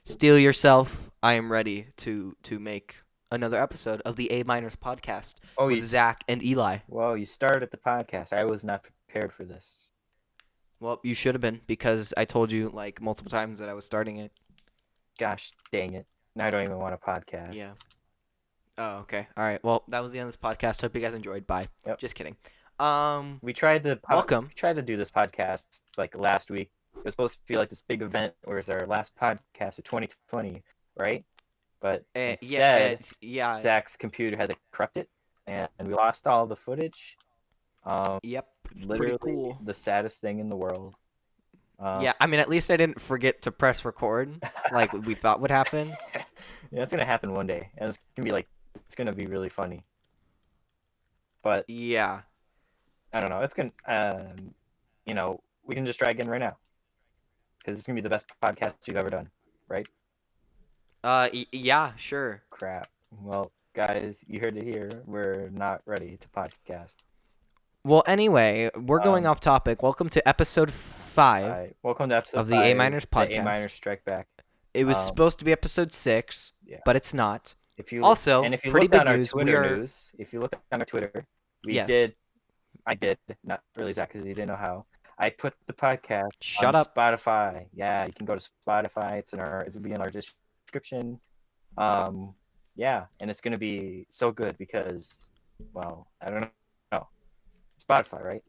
Steel yourself. I am ready to make another episode of the A Minors podcast Oh, with Zach and Eli. you started the podcast. I was not prepared for this. Well, you should have been because I told you like multiple times that I was starting it. Gosh dang it. Now I don't even want a podcast. Yeah. Oh, okay. All right. Well, that was the end of this podcast. Hope you guys enjoyed. Bye. Yep. Just kidding. We tried to Welcome. we tried to do this podcast like last week. It was supposed to be like this big event where it's our last podcast of 2020, right? But instead, Yeah. Zach's computer had to corrupt it, and we lost all the footage. Yep. It's pretty Literally cool. the saddest thing in the world. Yeah. I mean, at least I didn't forget to press record like we thought would happen. Yeah, it's gonna happen one day, and it's gonna be really funny. But Yeah. I don't know. It's gonna, we can just try again right now because it's gonna be the best podcast you've ever done, right? Yeah. Sure. Crap. Well, guys, you heard it here. We're not ready to podcast. Well, anyway, we're going off topic. Welcome to episode 5 welcome to episode of the 5, A Minors podcast. The A Minors Strike Back. It was supposed to be episode 6, Yeah. but it's not. If you Also, and if you pretty look big on our news. Twitter news, if you look on our Twitter, Yes. I did, not really Zach, because he didn't know how. I put the podcast Shut on up. Spotify. Yeah, you can go to Spotify. It'll be in our description. Yeah, and it's gonna be so good because, well, I don't know, Spotify, right?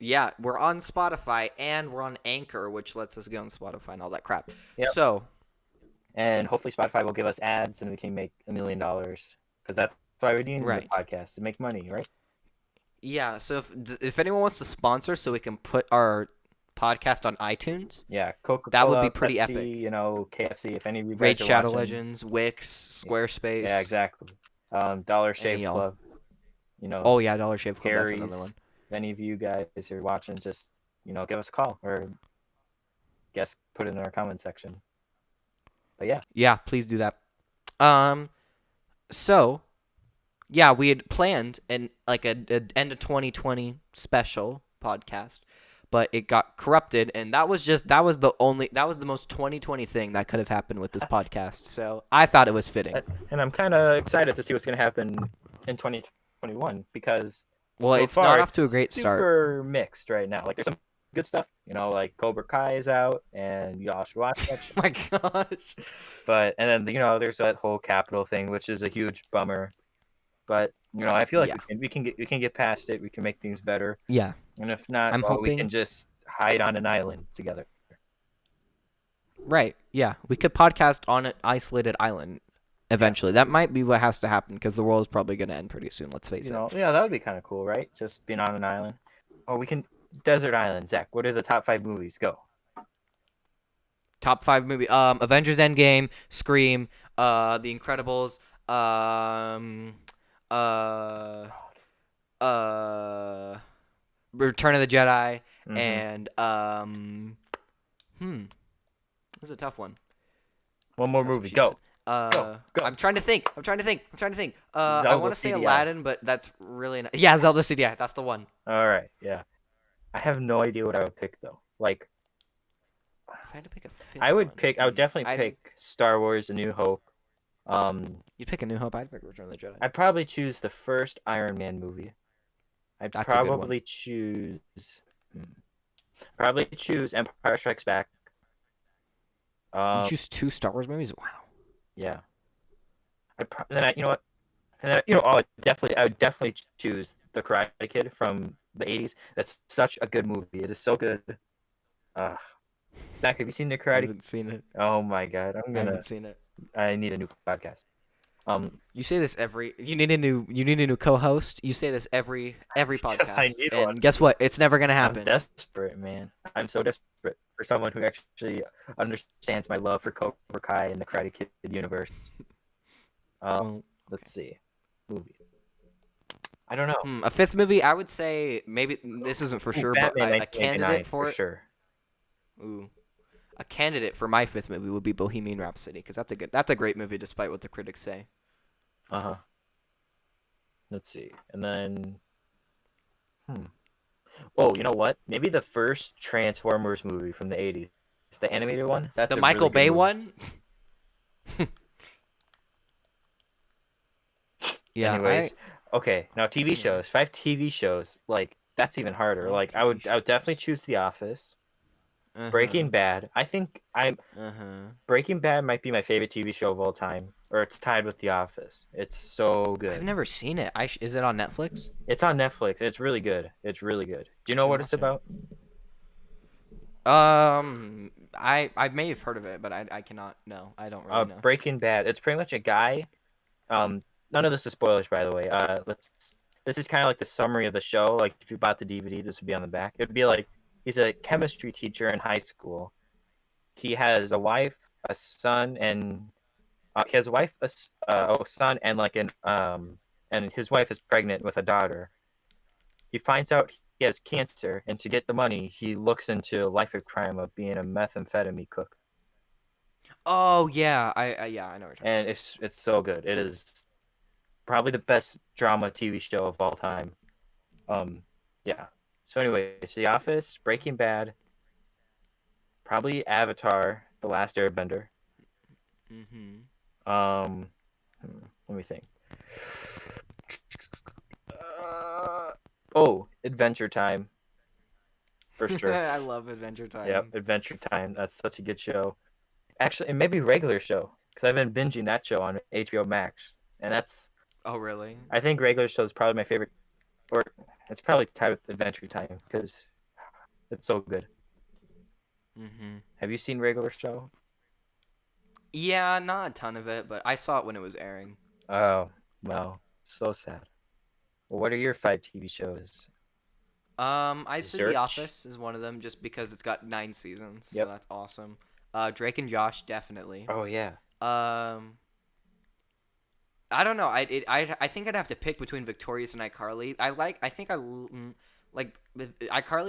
Yeah, we're on Spotify and we're on Anchor, which lets us go on Spotify and all that crap. Yep. So, And hopefully Spotify will give us ads and we can make $1 million because that's why we're doing Right. the podcast, to make money, right? yeah, so if anyone wants to sponsor so we can put our podcast on iTunes, Yeah, Coca-Cola, that would be pretty Pepsi, epic. KFC. If any of you guys Raid are Shadow watching, Legends, Wix, Squarespace. yeah, exactly. Dollar Shave y'all. Club. Oh yeah, Dollar Shave Club. Harry's. That's another one. If any of you guys are watching, just give us a call or put it in our comment section. But yeah. Yeah, please do that. So, yeah, we had planned an end of 2020 special podcast, but it got corrupted, and that was the most 2020 thing that could have happened with this podcast. So I thought it was fitting. And I'm kind of excited to see what's going to happen in 2021 because Well, so it's far, not off to a great start. Super mixed right now. Like there's some good stuff, like Cobra Kai is out, and y'all should watch that shit. Oh my gosh. But and then there's that whole Capitol thing, which is a huge bummer. But I feel like we can get past it. We can make things better. Yeah. And if not, we can just hide on an island together. Right. Yeah, we could podcast on an isolated island eventually. That might be what has to happen because the world is probably going to end pretty soon. Let's face it. Yeah, that would be kind of cool, right? Just being on an island. Or we can desert island. Zach, what are the top 5 movies? Go. Top 5 movie. Avengers Endgame, Scream, The Incredibles, Return of the Jedi, and this is a tough one. One more movie. Go. Go. I'm trying to think. I Zelda want to say CDI. Aladdin, but that's really not. Yeah, Zelda CDI. That's the one. All right. Yeah. I have no idea what I would pick though. Like, If I had to pick a fifth I would one, definitely pick Star Wars: A New Hope. You'd pick A New Hope. I'd pick Return of the Jedi. I'd probably choose the first Iron Man movie. I'd That's a good one. probably choose. Probably choose Empire Strikes Back. You choose 2 Star Wars movies? Wow. Yeah. You know what? And then, I would definitely choose The Karate Kid from the 80s. That's such a good movie. It is so good. Zach, have you seen The I Karate? haven't seen it. Oh my God, I haven't seen it. I need a new podcast. You say this you need a new co-host. You say this every podcast. I need and one. guess what? It's never gonna happen. I'm desperate, man. I'm so desperate for someone who actually understands my love for Cobra Kai and the Karate Kid universe. Let's see. Movie. I don't know. A 5th movie, I would say maybe this isn't for sure, but Batman a candidate for it. sure. Ooh, a candidate for my 5th movie would be Bohemian Rhapsody because that's a great movie despite what the critics say. Let's see, and then. Oh, you know what? Maybe the first Transformers movie from the 80s. It's the animated one. That's The a really Michael good Bay movie. one? Yeah, Anyways, okay. Now TV yeah. shows. 5 TV shows. Like that's even harder. 5 Like I TV would I would definitely shows. choose The Office. Breaking Uh-huh. Bad. I think I'm Uh-huh. Breaking Bad might be my favorite TV show of all time, or it's tied with The Office. It's so I've good. never seen it. Is it on Netflix? It's on Netflix. It's really good. It's really good. Do you I know should what it's watch it. about? I may have heard of it, but I cannot know. I don't really know. Breaking Bad. It's pretty much a guy. None of this is spoilers, by the way. Let's. This is kind of like the summary of the show. Like if you bought the DVD, this would be on the back. It'd be like he's a chemistry teacher in high school. He has a wife, a son, and he has a wife, a son, and and his wife is pregnant with a daughter. He finds out he has cancer, and to get the money, he looks into a life of crime of being a methamphetamine cook. Oh yeah, yeah, I know what you're talking And about. it's so good. It is probably the best drama TV show of all time. Um, yeah. So anyway, it's The Office, Breaking Bad, probably Avatar, The Last Airbender. Mm-hmm. Um, let me think. Uh, Adventure Time for sure. I love Adventure Yep, Time. Adventure Time. That's such a good show. Actually, and maybe Regular Show because I've been binging that show on HBO Max, and that's Oh really? I think Regular Show is probably my favorite, or it's probably tied with Adventure Time because it's so good. Mm-hmm. Have you seen Regular Show? Yeah, not a ton of it, but I saw it when it was airing. Oh, well, so sad. Well, what are your 5 TV shows? I'd say The Search. Office is one of them just because it's got 9 seasons, so Yep. that's awesome. Drake and Josh definitely. Oh yeah. Um, I don't know. I think I'd have to pick between Victorious and iCarly. iCarly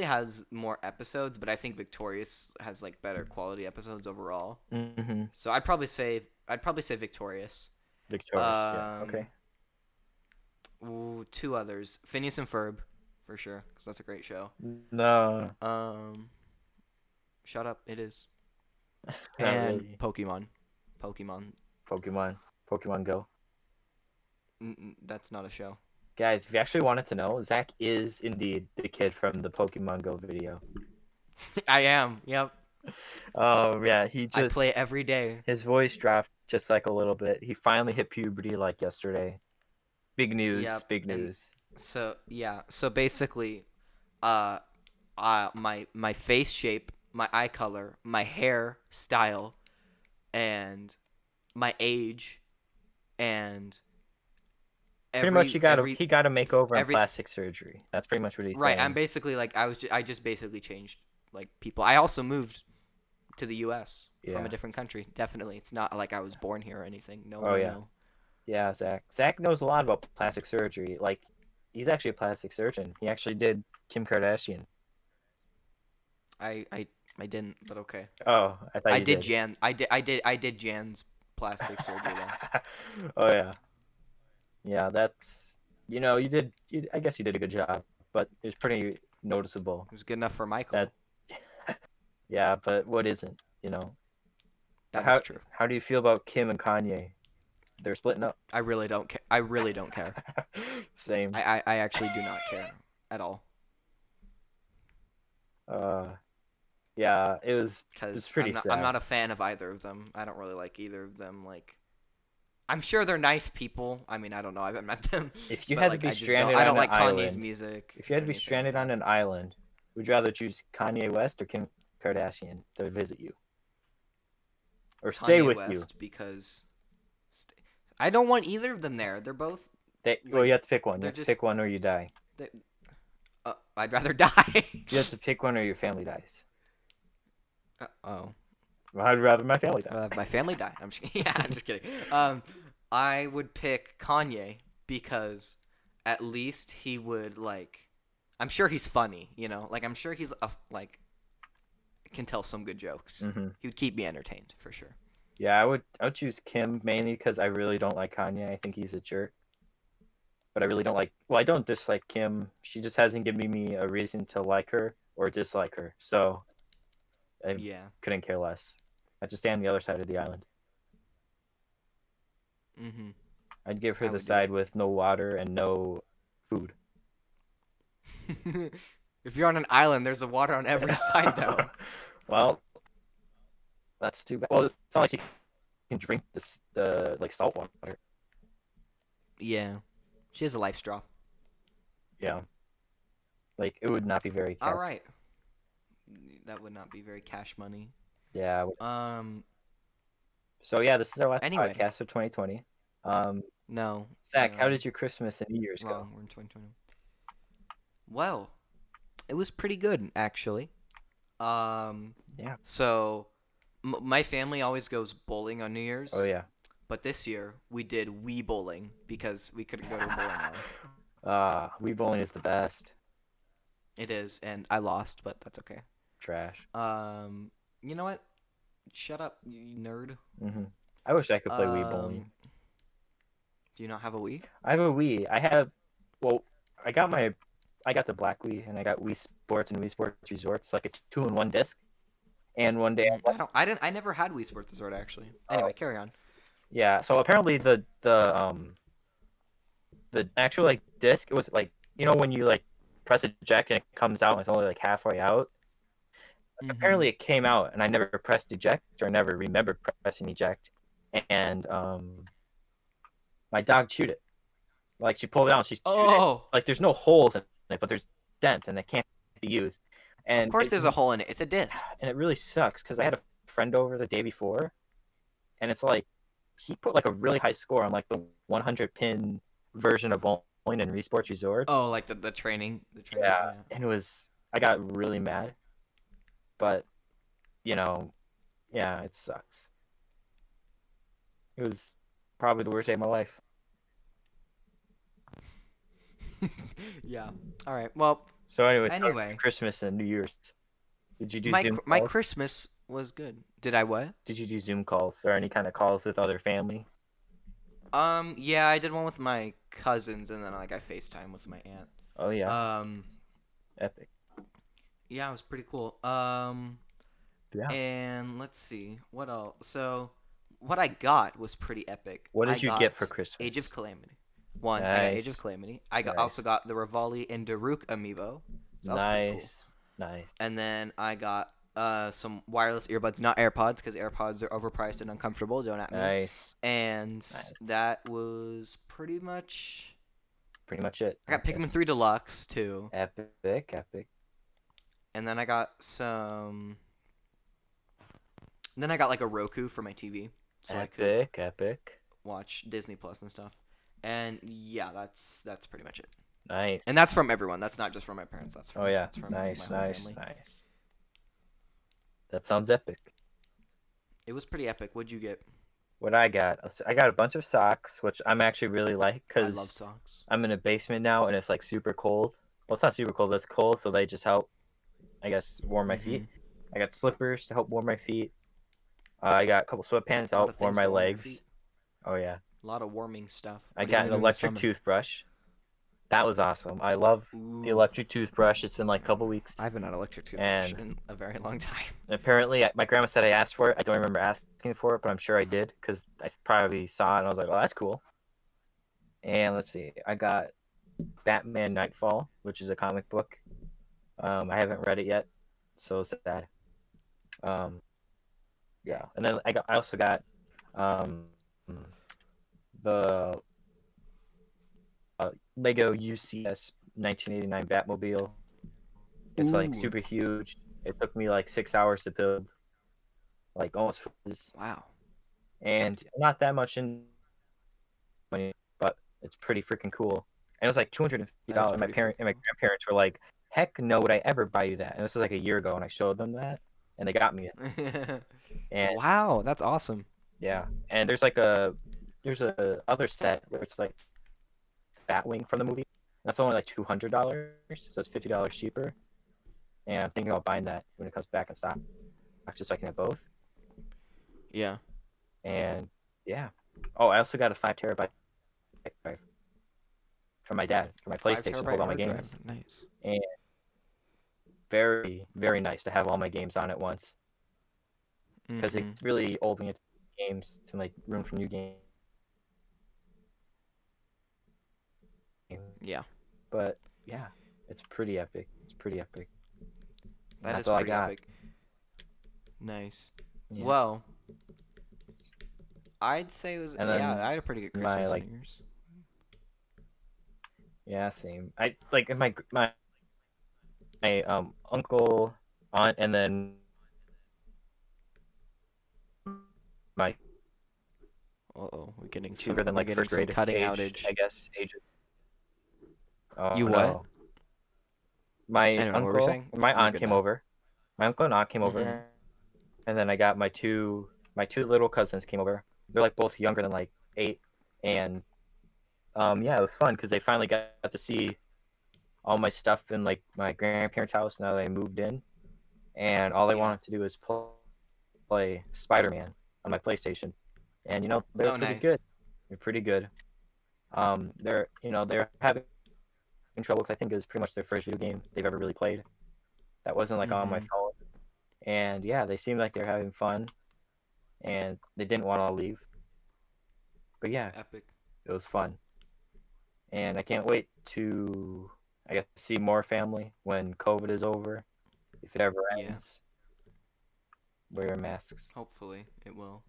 has more episodes, but I think Victorious has like better quality episodes overall. Mm-hmm. So I'd probably say Victorious. Victorious. Yeah. Um, Okay. ooh, two others, Phineas and Ferb, for sure, because that's a great show. No, Um, shut up, it is. not And really. Pokemon. Pokemon. Pokemon Go. That's not a show. Guys, if you actually wanted to know, Zach is indeed the kid from the Pokemon Go video. I am. Yep. Oh yeah, I play it every day. his voice dropped just like a little bit. He finally hit puberty like yesterday. Big news, Yep. big And news. so yeah. So basically, uh, my face shape, my eye color, my hair style, and my age, and Pretty much he got a makeover and every plastic surgery. That's pretty much what he's right. I'm saying. basically like I just basically changed like people. I also moved to the U.S. from a Yeah. different country. Definitely, it's not like I was born here or anything. No, Oh no, yeah. no. Yeah, Zach. Zach knows a lot about plastic surgery. Like he's actually a plastic surgeon. He actually did Kim Kardashian. I I I didn't, but okay. Oh, I thought I you did did. Jan. I did Jan's plastic surgery though. Oh yeah. Yeah, that's I guess you did a good job, but it's pretty noticeable It was good enough for that Michael. yeah, but what isn't, you know? That is How true. how do you feel about Kim and Kanye? They're splitting up. I really don't care. I really don't care. Same. I actually do not care at all Uh yeah, it's because pretty I'm sad. not a fan of either of them. I don't really like either of them. Like I'm sure they're nice people. I mean, I don't know. I haven't met them, If you but had to like be I just don't. stranded I on don't an like Kanye's island, music if you or had to be anything like stranded on that. an island, would you rather choose Kanye West or Kim Kardashian to visit you or stay Kanye with you? West because I don't want either of them there. They're both Well, you like have to pick one. You they're have to just. pick one or you die. They, I'd rather die. You have to pick one or your family dies. Oh. Well, I'd rather my family I'd rather die. have my family die. I'm just yeah, I'm just kidding. I would pick Kanye because at least he would like. I'm sure he's funny, you know. Like I'm sure he's like can tell some good jokes. Hmm. He would keep me entertained for sure. Yeah, I would choose Kim mainly because I really don't like Kanye. I think he's a jerk. But I really don't like. Well, I don't dislike Kim. She just hasn't given me a reason to like her or dislike her. So I Yeah. couldn't care less. I'd just stay on the other side of the island. Mm-hmm. I'd give her I the would do side with no water and no food. it. If you're on an island, there's a water on every side, though. Well, that's too bad. Well, it's not like you can drink the like salt water. Yeah. She has a life straw. Yeah, like it would not be very All cash. right. That would not be very cash money. Yeah. Um. So yeah, this is our last Anyway, podcast of 2020. Um, no, Zach, how no, did your Christmas and New Year's go? wrong. We're in 2020. Well, it was pretty good actually. Um. Yeah. So, my family always goes bowling on New Oh Year's, yeah. but this year we did Wii bowling because we couldn't go to a bowling alley. Wii bowling is the best. It is, and I lost, but that's okay. Trash. You know what? Shut up, you nerd. I wish I could play Wii bowling. Do you not have a Wii? I have a Wii. I have, well, I got the Black Wii, and I got Wii Sports and Wii Sports Resorts, like a two-in-one disc. And one day, I never had Wii Sports Resort actually. Anyway, carry on. yeah. So apparently the actual like disc, it was like, when you like press eject and it comes out and it's only like halfway out. Apparently it came out and I never pressed eject, or I never remembered pressing eject, and my dog chewed it. Like she pulled it out, she's chewed it. Like there's no holes in it, but there's dents and it can't be used. And of course, there's a hole in it. It's a disc. And it really sucks because I had a friend over the day before, and it's like he put like a really high score on like the 100 pin version of bowling and Wii Sports Resorts. Oh, like the training. Yeah, and I got really mad, but yeah, it sucks. It was probably the worst day of my life. Yeah. All right. Well. So anyway, Christmas and New Year's. Did you do Zoom calls? My Christmas was good. Did I what? Did you do Zoom calls or any kind of calls with other family? Yeah, I did one with my cousins, and then like I FaceTime with my aunt. Oh yeah. Epic. Yeah, it was pretty cool. Yeah. And let's see what else. So, what I got was pretty epic. What did you get for Christmas? Age of Calamity. I got Age of Calamity. Also got the Rivali and Daruk amiibo. So Nice. And then I got some wireless earbuds, not AirPods, because AirPods are overpriced and uncomfortable. Don't at me. Nice. And that was pretty much it. I got Pikmin 3 Deluxe too. Epic. And then I got some. And then I got like a Roku for my TV, so I could watch Disney Plus and stuff. And yeah, that's pretty much it. Nice. And that's from everyone. That's not just from my parents. That's from that's from nice. my whole family. Nice. That sounds epic. It was pretty epic. What'd you get? What I got a bunch of socks, which I'm actually really like because I love socks. I'm in a basement now and it's like super cold. Well, it's not super cold, but it's cold, so they just help, I guess, warm my feet. I got slippers to help warm my feet. I got a couple sweatpants to help warm my legs. Oh yeah. A lot of warming stuff. I got an electric toothbrush. That was awesome. I love the electric toothbrush. It's been like a couple weeks. I haven't had an electric toothbrush in a very long time. Apparently, my grandma said I asked for it. I don't remember asking for it, but I'm sure I did because I probably saw it and I was like, oh, that's cool. And let's see. I got Batman Nightfall, which is a comic book. I haven't read it yet. So sad. Yeah. And then I also got the Lego UCS 1989 Batmobile. It's like super huge. It took me like 6 hours to build. Like almost. Wow. And not that much in money, but it's pretty freaking cool. And it was like $250. And my grandparents were like, "Heck no, would I ever buy you that?" And this was like a year ago, and I showed them that, and they got me it. And wow, that's awesome. Yeah, and there's a other set where it's like Batwing from the movie. That's only like $200, so it's $50 cheaper. And I'm thinking about buying that when it comes back in stock, just so I can have both. Yeah. And yeah. Oh, I also got a 5 terabyte drive from my dad for my PlayStation to hold all my games. Nice. And very, very nice to have all my games on at once. because Mm-hmm. it's really old when you have games to make room for new games. Yeah, But yeah, it's pretty epic. It's pretty epic. And that that's is all I pretty got. epic. Nice. Yeah. Well, I'd say it was And yeah. then I had a pretty good my Christmas and like New Year's. yeah, same. I like my uncle, aunt, and then my Uh-oh, younger than we're like getting first some grade cutting age, outage. I guess ages. Oh You what? no. My I don't know what we're uncle, saying. my You're aunt good came now. over. My uncle and aunt came Mm-hmm. over, and then I got my two little cousins came over. They're like both younger than like 8, and yeah, it was fun because they finally got to see all my stuff in like my grandparents' house now that I moved in, and all they Yeah. wanted to do is play Spider-Man on my PlayStation, and they were Oh, pretty nice. good. They're pretty good. They're having trouble because I think it was pretty much their first video game they've ever really played. That wasn't like on my Mm-hmm. phone, and yeah, they seemed like they're having fun, and they didn't want to leave. But yeah, Epic. it was fun, and I can't wait to I guess see more family when COVID is over, if it ever Yeah. ends. Wear masks. Hopefully it will.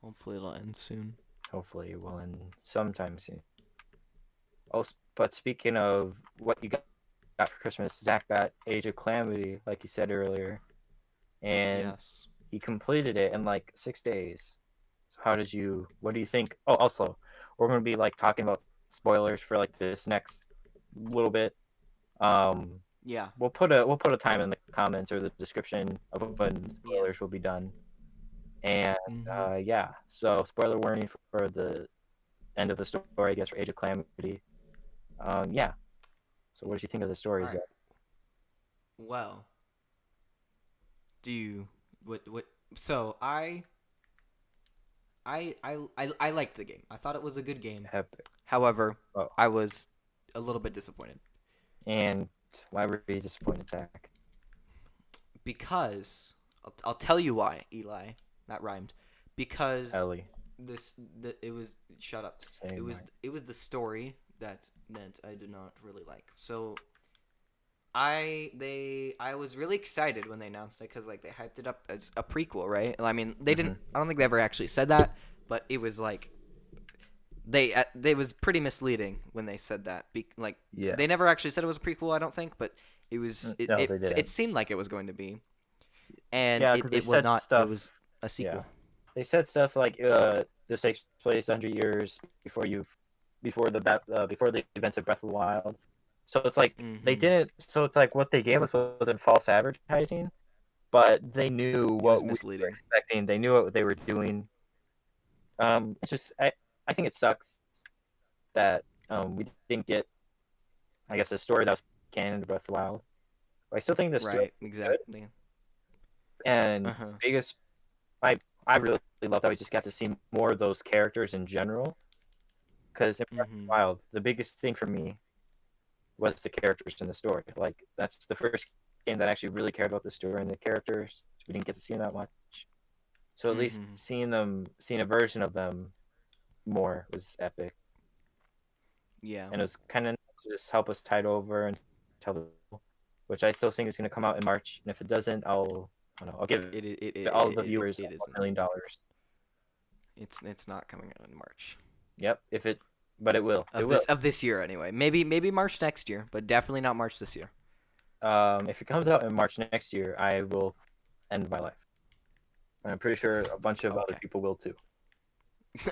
Hopefully it'll end soon. Hopefully, it will end sometime soon. Also, but speaking of what you got for Christmas, Zach got Age of Calamity, like you said earlier, and Yes. he completed it in like 6 days. So what do you think? Oh, also, we're going to be like talking about spoilers for like this next little bit. Um, Yeah. we'll put a time in the comments or the description of when Yeah. spoilers will be done. And Mm-hmm. yeah, so spoiler warning for the end of the story, I guess, for Age of Calamity. Yeah. So what did you think of the All stories? right. Well, do you what? So I liked the game. I thought it was a good game. Epic. However, Oh, I was a little bit disappointed and why were you disappointed, Zach? because I'll tell you why, Eli. That rhymed. Because Ellie, it was shut up. same. It was the story that I did not really like. So I was really excited when they announced it because like they hyped it up as a prequel, right? I mean, they didn't. Mm-hmm. I don't think they ever actually said that, but it was like they was pretty misleading when they said that. Like Yeah. they never actually said it was a prequel. I don't think, but it was. No, they didn't. It seemed like it was going to be, and Yeah, because they it was said not. It stuff. was a Yeah, sequel. they said stuff like this takes place 100 years before the events of Breath of the Wild. So it's like they Mm-hmm. didn't. So it's like what they gave us wasn't false advertising, but they knew It was what we were misleading. expecting. They knew what they were doing. It's just I think it sucks that we didn't get, I guess, a story that was canon to Breath of the Wild. But I still think the story Right. is good. Exactly. Uh And huh. biggest, I really love that we just got to see more of those characters in general. Because in Breath of the Mm-hmm. Wild, the biggest thing for me was the characters in the story. Like that's the first game that I actually really cared about the story and the characters. We didn't get to see them that much, so at least Mm-hmm. seeing a version of them more was epic, Yeah. and it was kind of to just help us tide over and tell the, which I still think is going to come out in March. And if it doesn't, I don't know, I'll give all the viewers It $1 isn't. million dollars. It's not coming out in March Yep, but it will. It will. of this year anyway. Maybe March next year, but definitely not March this year. If it comes out in March next year, I will end my life. And I'm pretty sure a bunch of other Okay. people will too.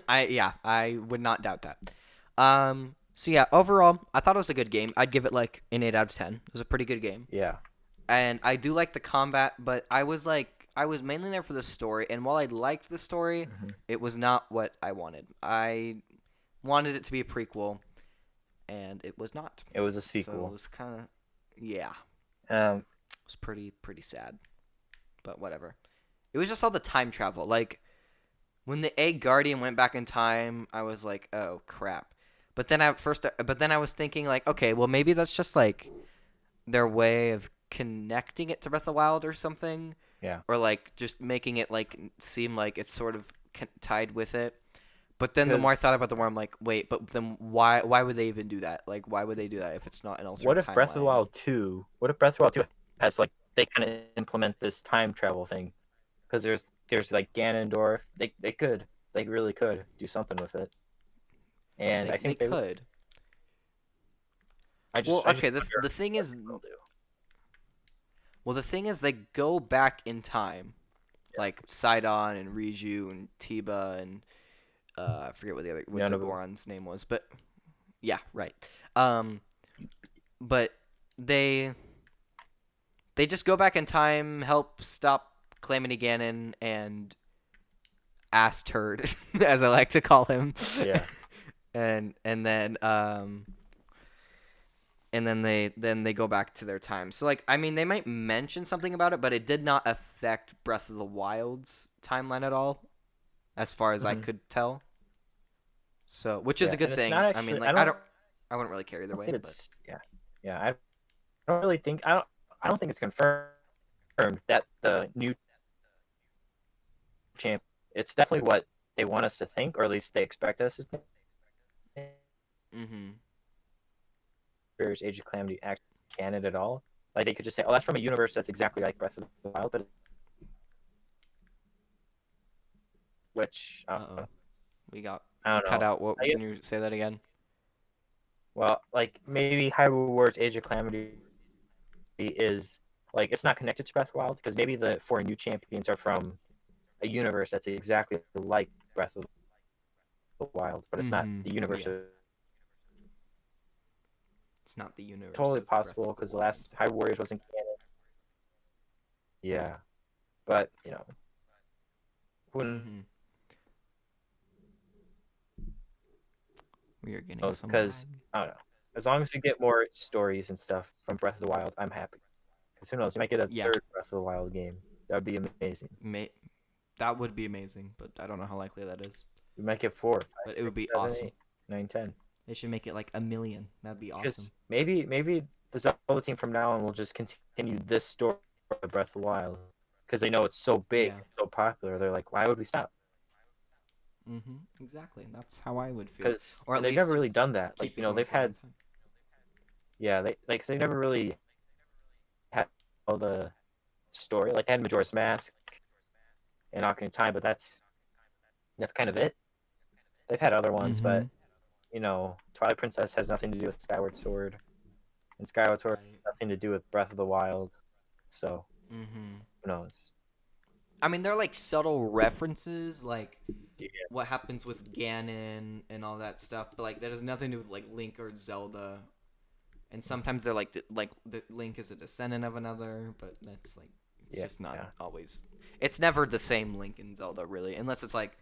I would not doubt that. So yeah, overall, I thought it was a good game. I'd give it like an 8 out of 10. It was a pretty good game. Yeah. And I do like the combat, but I was mainly there for the story, and while I liked the story, Mm-hmm. it was not what I wanted. I wanted it to be a prequel, and it was not. It was a So it sequel. was kind of yeah, Um, it was pretty sad, but whatever. It was just all the time travel. Like when the egg guardian went back in time, I was like, "Oh crap." But then I was thinking like, "Okay, well maybe that's just like their way of connecting it to Breath of the Wild or something." Yeah. or like just making it like seem like it's sort of tied with it. But then the more I Because thought about it, the more I'm like, wait, but then why would they even do that? Like, why would they do that if it's not an what alternate if Breath of the timeline? Wild 2? What if Breath of the Wild 2 has like they kind of implement this time travel thing? Because there's like Ganondorf. They really could do something with it, and I They think they would. could. Well, I just okay. wonder The thing what is, they'll do. they go back in time, like Sidon and Riju and Tiba and I forget what None the of them. Goron's name was, but yeah, right. Um, but they just go back in time, help stop Calamity Ganon and Ass Turd, as I like to call him, Yeah. and then they go back to their time. So like I mean they might mention something about it, but it did not affect Breath of the Wild's timeline at all, as far as I Hmm. could tell. So which is a Yeah, and good it's not thing. I mean actually. like I wouldn't really care either I don't way, think but it's. Yeah. Yeah. I don't really think. I don't think it's confirmed that the new champ. It's definitely what they want us to think, or at least they expect us to think. mhm. Warriors Age of Calamity actually canon at all. Like they could just say, "Oh, that's from a universe that's exactly like Breath of the Wild," but which Uh-oh. We got I don't cut know. out. What I can guess, you say that again? well, like maybe Hyrule Warriors Age of Calamity is like it's not connected to Breath of the Wild because maybe the four new champions are from a universe that's exactly like Breath of the Wild, but it's not Mhm. the universe Yeah. of It's not the universe totally of Breath possible of the because the Wild. last Hyrule Warriors wasn't canon. Yeah, but who Mhm. We are getting knows? some Because lag. I don't know. As long as we get more stories and stuff from Breath of the Wild, I'm happy. Because who knows? You might get a Yeah. third Breath of the Wild game. That would be amazing. May that would be amazing, but I don't know how likely that is. We might get four, five, But it would six, be seven, awesome. eight, nine, 10. They should make it like a million. That'd be Because awesome. maybe the Zelda team from now on will just continue this story of Breath of the Wild. Because they know it's so big, Yeah. so popular. They're like, why would we stop? Exactly. That's how I would feel. Because Or at and they've least never really just done that. Like keep it going they've for a long had time. yeah they never really had all the story. Like they had Majora's Mask and Ocarina of Time, but that's kind of it. They've had other ones, but Mhm. Twilight Princess has nothing to do with Skyward Sword, and Skyward Sword Right. has nothing to do with Breath of the Wild. So Mhm. who knows? I mean, they're like subtle references, like Yeah. what happens with Ganon and all that stuff, but like that has nothing to do with like Link or Zelda. And sometimes they're like the Link is a descendant of another, but that's like it's Yeah. just not Yeah. always. It's never the same Link in Zelda really, unless it's like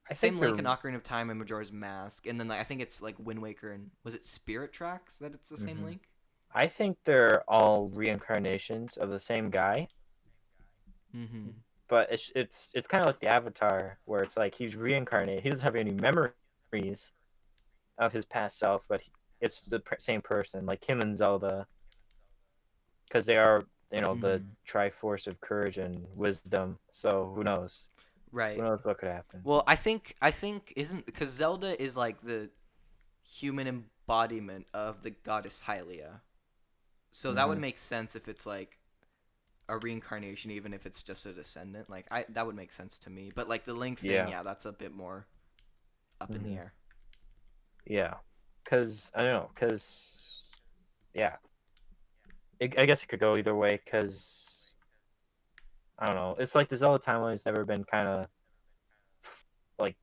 I think same Link in they're. Ocarina of Time and Majora's Mask, and then like I think it's like Wind Waker and was it Spirit Tracks that it's the same Mhm. Link? I think they're all reincarnations of the same guy, Mm-hmm. but it's kind of like the Avatar, where it's like he's reincarnated. He doesn't have any memories of his past self, but it's the same person, like him and Zelda, because they are the Mm-hmm. Triforce of courage and wisdom. So who knows? Who Right. knows what could happen? Well, I think isn't because Zelda is like the human embodiment of the goddess Hylia. So that would Hmm. make sense if it's like a reincarnation, even if it's just a descendant. Like I that would make sense to me. But like the Link thing, Yeah. yeah, that's a bit more up in the Hmm. air. Yeah. Because I don't know. Because yeah, I guess it could go either way. Because I don't know. It's like the Zelda timeline's never been kind of like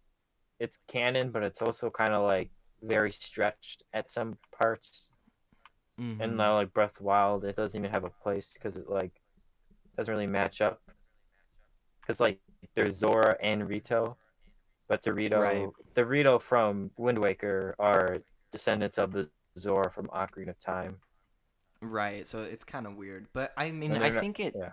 it's canon, but it's also kind of like very stretched at some parts. And Mm-hmm. now like Breath of the Wild, it doesn't even have a place because it like doesn't really match up. Because like there's Zora and Rito, but Right. the Rito from Wind Waker are descendants of the Zora from Ocarina of Time, Right. So it's kind of weird. But I mean, and I they're not. think it Yeah,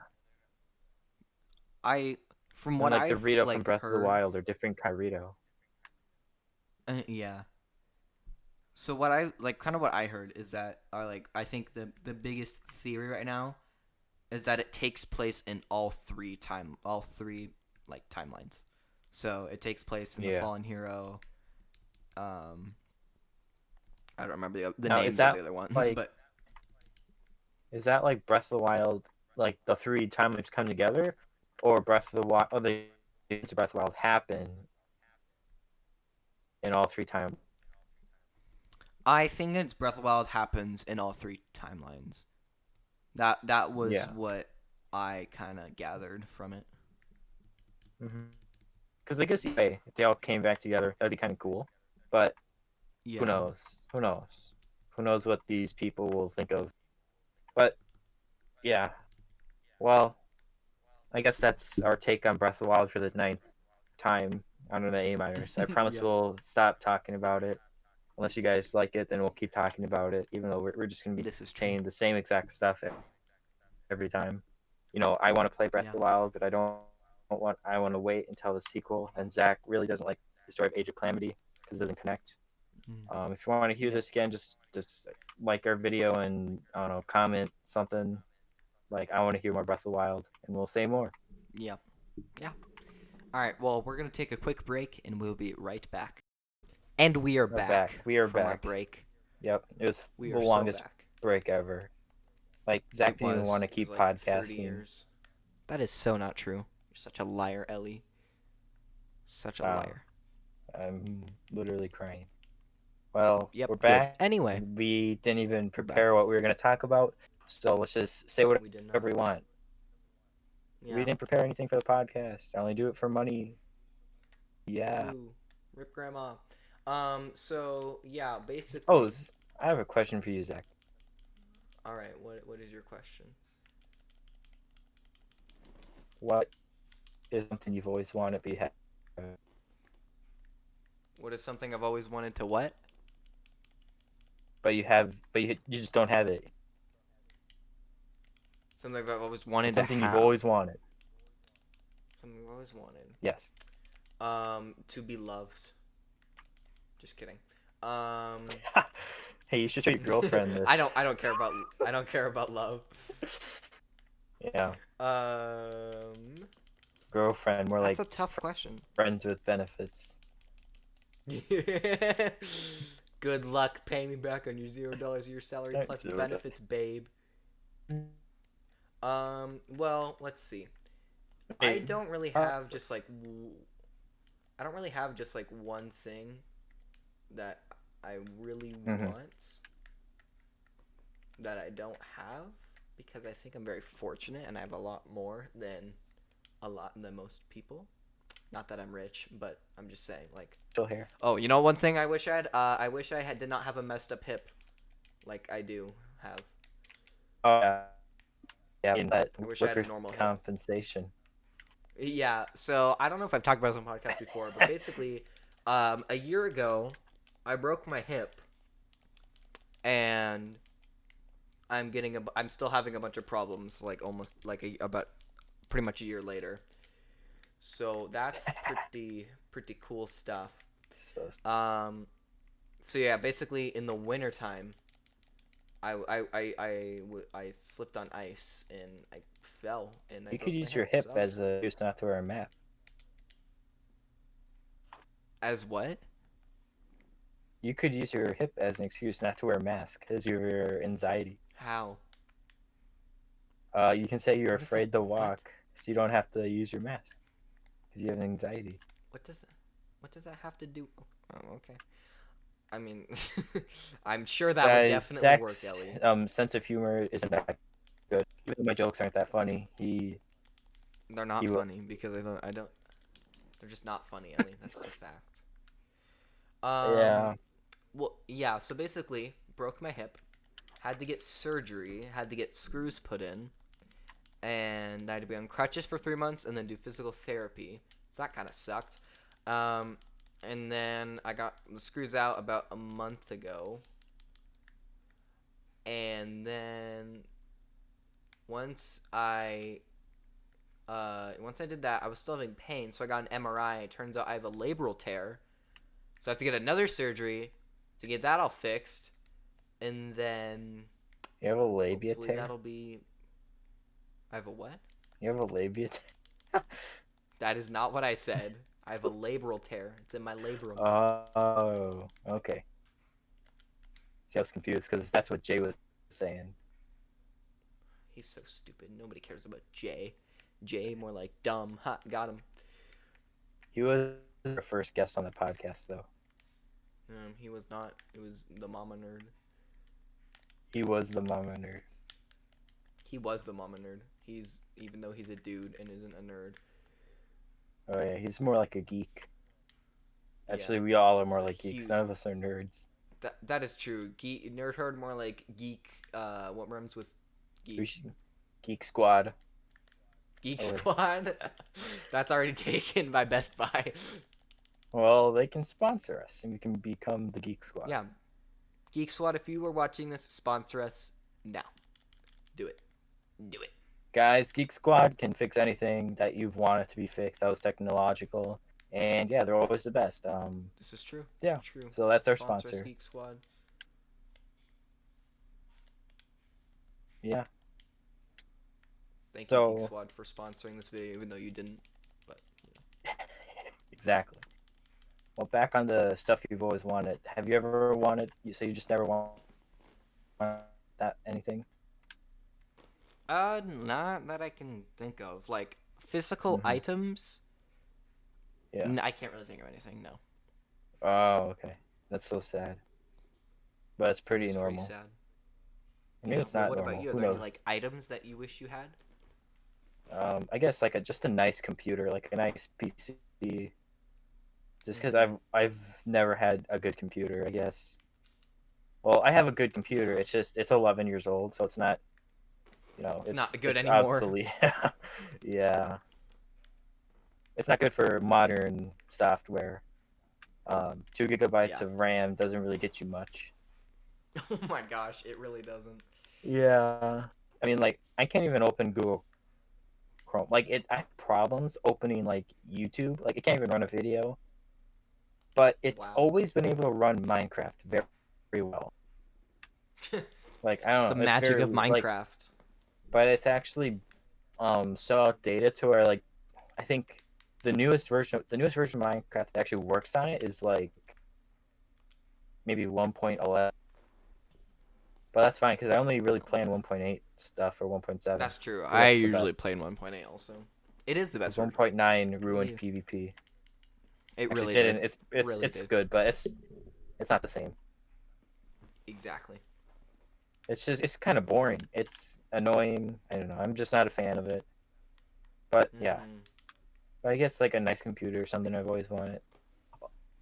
I from and what like the I've Rito from like Breath of the heard, Wild are different Kyrito. yeah. So what I like kind of what I heard is that like I think the biggest theory right now is that it takes place in all three like timelines. So it takes place in the Yeah. Fallen Hero. I don't remember the Now, names of the other ones, but is that like Breath of the Wild, like the three timelines come together, or Breath of the Wild, or the events of Breath of the Wild happen in all three timelines? I think it's Breath of the Wild happens in all three timelines. That was Yeah. what I kind of gathered from it. Because I guess if they all came back together, that'd be kind of cool. But who Yeah. knows? Who knows? Who knows what these people will think of? But yeah, well, I guess that's our take on Breath of the Wild for the ninth time under the A minors. I promise Yep. we'll stop talking about it. Unless you guys like it, then we'll keep talking about it, even though we're just going to be This is true. saying the same exact stuff every time. I want to play Breath of the Wild, but I want to wait until the sequel. And Zach really doesn't like the story of Age of Calamity because it doesn't connect. If you want to hear this again, just like our video and I don't know, comment something like I want to hear more Breath of the Wild, and we'll say more. Yeah. All right. Well, we're gonna take a quick break, and we'll be right back. And we are back. We are from back. Our break. Yep, it was We the are longest so back. break ever. Like Zach didn't even want to keep like 30 podcasting. years. That is so not true. You're such a liar, Ellie. Such a liar. I'm literally crying. Well, Yep, we're back. Good. Anyway, we didn't even prepare what we were going to talk about, so let's just say whatever we want. Yeah. We didn't prepare anything for the podcast. I only do it for money. Yeah. Ooh, rip grandma. So yeah, basically. Oh, I have a question for you, Zach. All right. What is your question? What is something you've always wanted to be? What is something I've always wanted to what? But you just don't have it. Something I've always wanted something to have. You've always wanted. Something I've always wanted. Yes. To be loved. Just kidding. Hey, you should show your girlfriend this. I don't care about love. Yeah. Girlfriend, more like. That's a tough question. Friends with benefits. Good luck paying me back on your $0 of your salary plus benefits, babe. Well, let's see. I don't really have just like one thing that I really want that I don't have, because I think I'm very fortunate and I have a lot more than most people. Not that I'm rich, but I'm just saying, like. Still hair. Oh, you know one thing I wish I had? I wish I did not have a messed up hip, like I do have. Oh yeah. I wish I had a normal compensation. Hip. Yeah. So I don't know if I've talked about this on podcast before, but basically, a year ago, I broke my hip, and I'm still having a bunch of problems, like almost like about pretty much a year later. So that's pretty cool stuff. So yeah, basically in the wintertime, I slipped on ice and I fell and you could use your hip as a excuse not to wear a mask. As what? You could use your hip as an excuse not to wear a mask because of your anxiety. How? You can say you're afraid to walk, so you don't have to use your mask because you have anxiety. What does that have to do? Oh, okay. I mean, I'm sure that would definitely work, Ellie. Sense of humor isn't that good. Even my jokes aren't that funny. They're not funny because I don't. They're just not funny, Ellie. That's the fact. Yeah. Well, yeah. So basically, broke my hip, had to get surgery, had to get screws put in, and I had to be on crutches for 3 months and then do physical therapy. So that kind of sucked. And then I got the screws out about a month ago. And then once I did that, I was still having pain, so I got an MRI. It turns out I have a labral tear. So I have to get another surgery to get that all fixed. And then you have a labia tear? That'll be I have a what? You have a labia tear? That is not what I said. I have a labral tear. It's in my labrum. Oh, okay. See, I was confused because that's what Jay was saying. He's so stupid. Nobody cares about Jay. Jay, more like dumb. Ha, got him. He was our first guest on the podcast, though. He was not. It was the mama nerd. He was the mama nerd. He was the mama nerd. He's even though he's a dude and isn't a nerd. Oh yeah, he's more like a geek. Actually, Yeah, we all are more he's a like geeks. huge. None of us are nerds. That is true. Nerd herd more like geek. What rhymes with We geek? should, Geek Squad. Geek Or, Squad. That's already taken by Best Buy. well, they can sponsor us, and we can become the Geek Squad. Yeah, Geek Squad. If you were watching this, sponsor us now. Do it. Do it. Guys, Geek Squad can fix anything that you've wanted to be fixed that was technological, and yeah, they're always the best. This is true. Yeah. True. So that's our Sponsor us, sponsor. Geek Squad. Yeah. Thank So- you, Geek Squad, for sponsoring this video, even though you didn't. But Exactly. Well, back on the stuff you've always wanted. Have you ever wanted? So you just never want that anything? not that I can think of. Like physical Mhm. items. Yeah. I can't really think of anything. No. Oh, okay. That's so sad. But it's pretty It's normal. pretty sad. Maybe Yeah, it's well, not what normal. about you? Are Who there any knows? like items that you wish you had? I guess like just a nice computer, like a nice PC. Just because Mhm. I've never had a good computer, I guess. Well, I have a good computer. It's just it's 11 years old, so it's not, It's not good it's anymore. obsolete. Yeah, it's not good for modern software. 2 gigabytes Yeah. of RAM doesn't really get you much. Oh my gosh, it really doesn't. Yeah, I mean, like I can't even open Google Chrome. Like I have problems opening like YouTube. Like it can't even run a video. But it's Wow. always been able to run Minecraft very, very well. Like I It's don't the know, it's magic very of like, Minecraft. but it's actually so outdated to where like I think the newest version of Minecraft that actually works on it is like maybe 1.11. But that's fine because I only really play in 1.8 stuff or 1.7. That's true. 'Cause I that's the usually best. play in 1.8 also. It is the best Because version. 1.9 It ruined really is. PvP. It Actually, really it didn't. did. It's Really it's did. good, but it's not the same. Exactly. It's just it's kind of boring. It's annoying. I don't know. I'm just not a fan of it. But yeah, Mhm. I guess like a nice computer, something I've always wanted.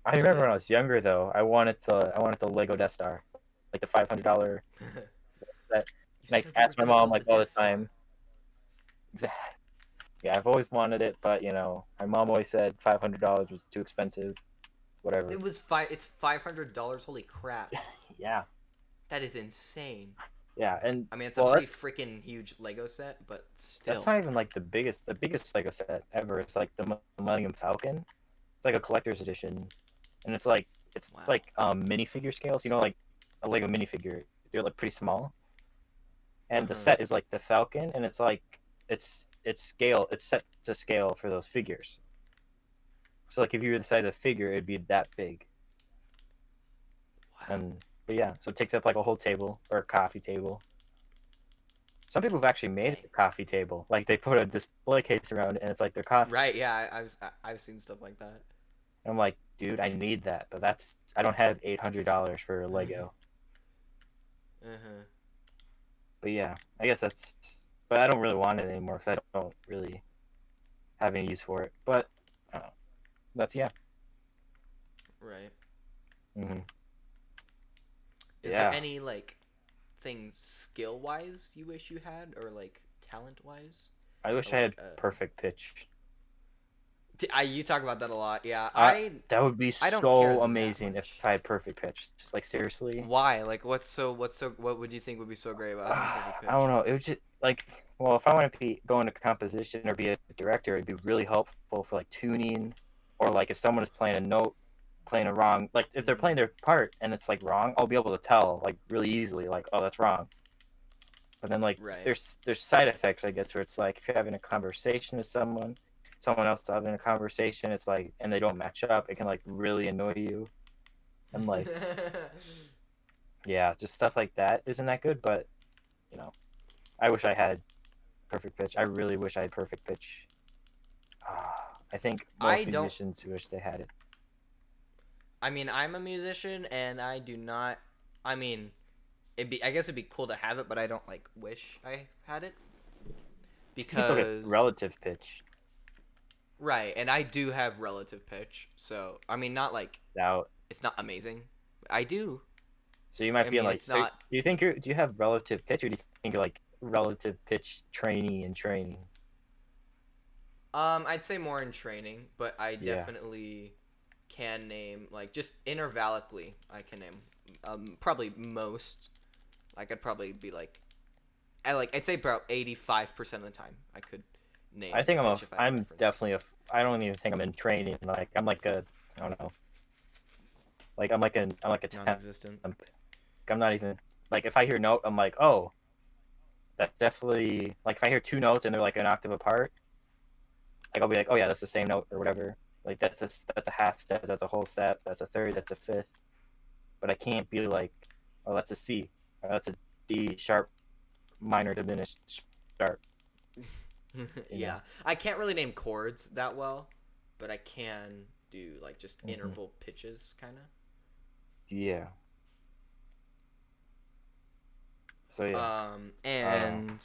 I remember when I Yeah. was younger though, I wanted the Lego Death Star, like the $500 set. You And said I you were asked my gonna mom build the like all the Death Star. time. Yeah, I've always wanted it, but my mom always said $500 was too expensive. Whatever. It was five. It's $500. Holy crap! Yeah, That is insane. yeah, and I mean, it's a well, pretty that's freaking huge Lego set, but that's still. not even like the biggest Lego set ever. It's like the Millennium Falcon. It's like a collector's edition, and it's Wow. like minifigure scales. Like a Lego minifigure. They're like pretty small, and the Uh-huh. set is like the Falcon, and it's like it's set to scale for those figures. So like if you were the size of a figure, it'd be that big. Wow. And but yeah, so it takes up like a whole table or a coffee table. Some people have actually made it Dang. a coffee table. Like they put a display case around it, and it's like their coffee. Right. Yeah. I've seen stuff like that. And I'm like, dude, I need that, but I don't have $800 for Lego. Uh-huh. But yeah, I guess but I don't really want it anymore because I don't really have any use for it. But that's yeah. Right. Hmm. Is Yeah. there any like things skill wise you wish you had, or like talent wise? I wish Or, I like, had perfect pitch. You talk about that a lot. Yeah. That would be I don't care so that amazing if much. I had perfect pitch. Just like seriously. Why? Like, what would you think would be so great about having perfect pitch? I don't know. It was just like, well, if I want to go into composition or be a director, it'd be really helpful for like tuning, or like if someone is playing a note, playing a wrong, like if they're playing their part and it's like wrong, I'll be able to tell like really easily, like, oh, that's wrong. But then like Right. there's side effects, I guess, where it's like if you're having a conversation with someone else having a conversation, it's like and they don't match up, it can like really annoy you. And like yeah, just stuff like that isn't that good, but you know, I wish I had perfect pitch. I really wish I had perfect pitch. I think I most don't. musicians wish they had it. I mean, I'm a musician, and I do not. I mean, it'd be. I guess it'd be cool to have it, but I don't like wish I had it You can still get because relative pitch right, and I do have relative pitch. So I mean, not like out. it's not amazing. I do. So you might I be in mean, like. it's So not. do you have relative pitch, or do you think you're like relative pitch trainee in training? I'd say more in training, but I Yeah. definitely can name like just intervallically. I can name probably most. I could probably be like, I'd say about 85% of the time I could name I think pitch if I had a I'm reference. definitely I don't even think I'm in training. Like I'm like a I don't know. Like I'm like a temp. Non-existent. I'm not even like if I hear a note, I'm like, oh, that's definitely like if I hear two notes and they're like an octave apart, like I'll be like, oh yeah, that's the same note or whatever. Like that's a half step, that's a whole step, that's a third, that's a fifth. But I can't be like, oh, that's a C, or that's a D sharp minor diminished sharp. You Yeah, know. I can't really name chords that well, but I can do like just Hmm. interval pitches, kind of. Yeah. So yeah, I don't know. And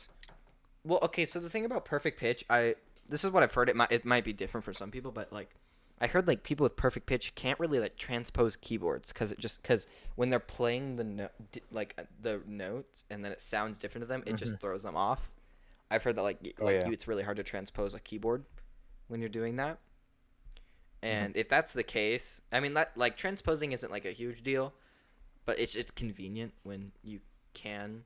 well, okay. So the thing about perfect pitch, I this is what I've heard. It might be different for some people, but like I heard like people with perfect pitch can't really like transpose keyboards because when they're playing the notes and then it sounds different to them, it Hmm. just throws them off. I've heard that Oh yeah. it's really hard to transpose a keyboard when you're doing that. Hmm. And if that's the case, I mean that like transposing isn't like a huge deal, but it's convenient when you can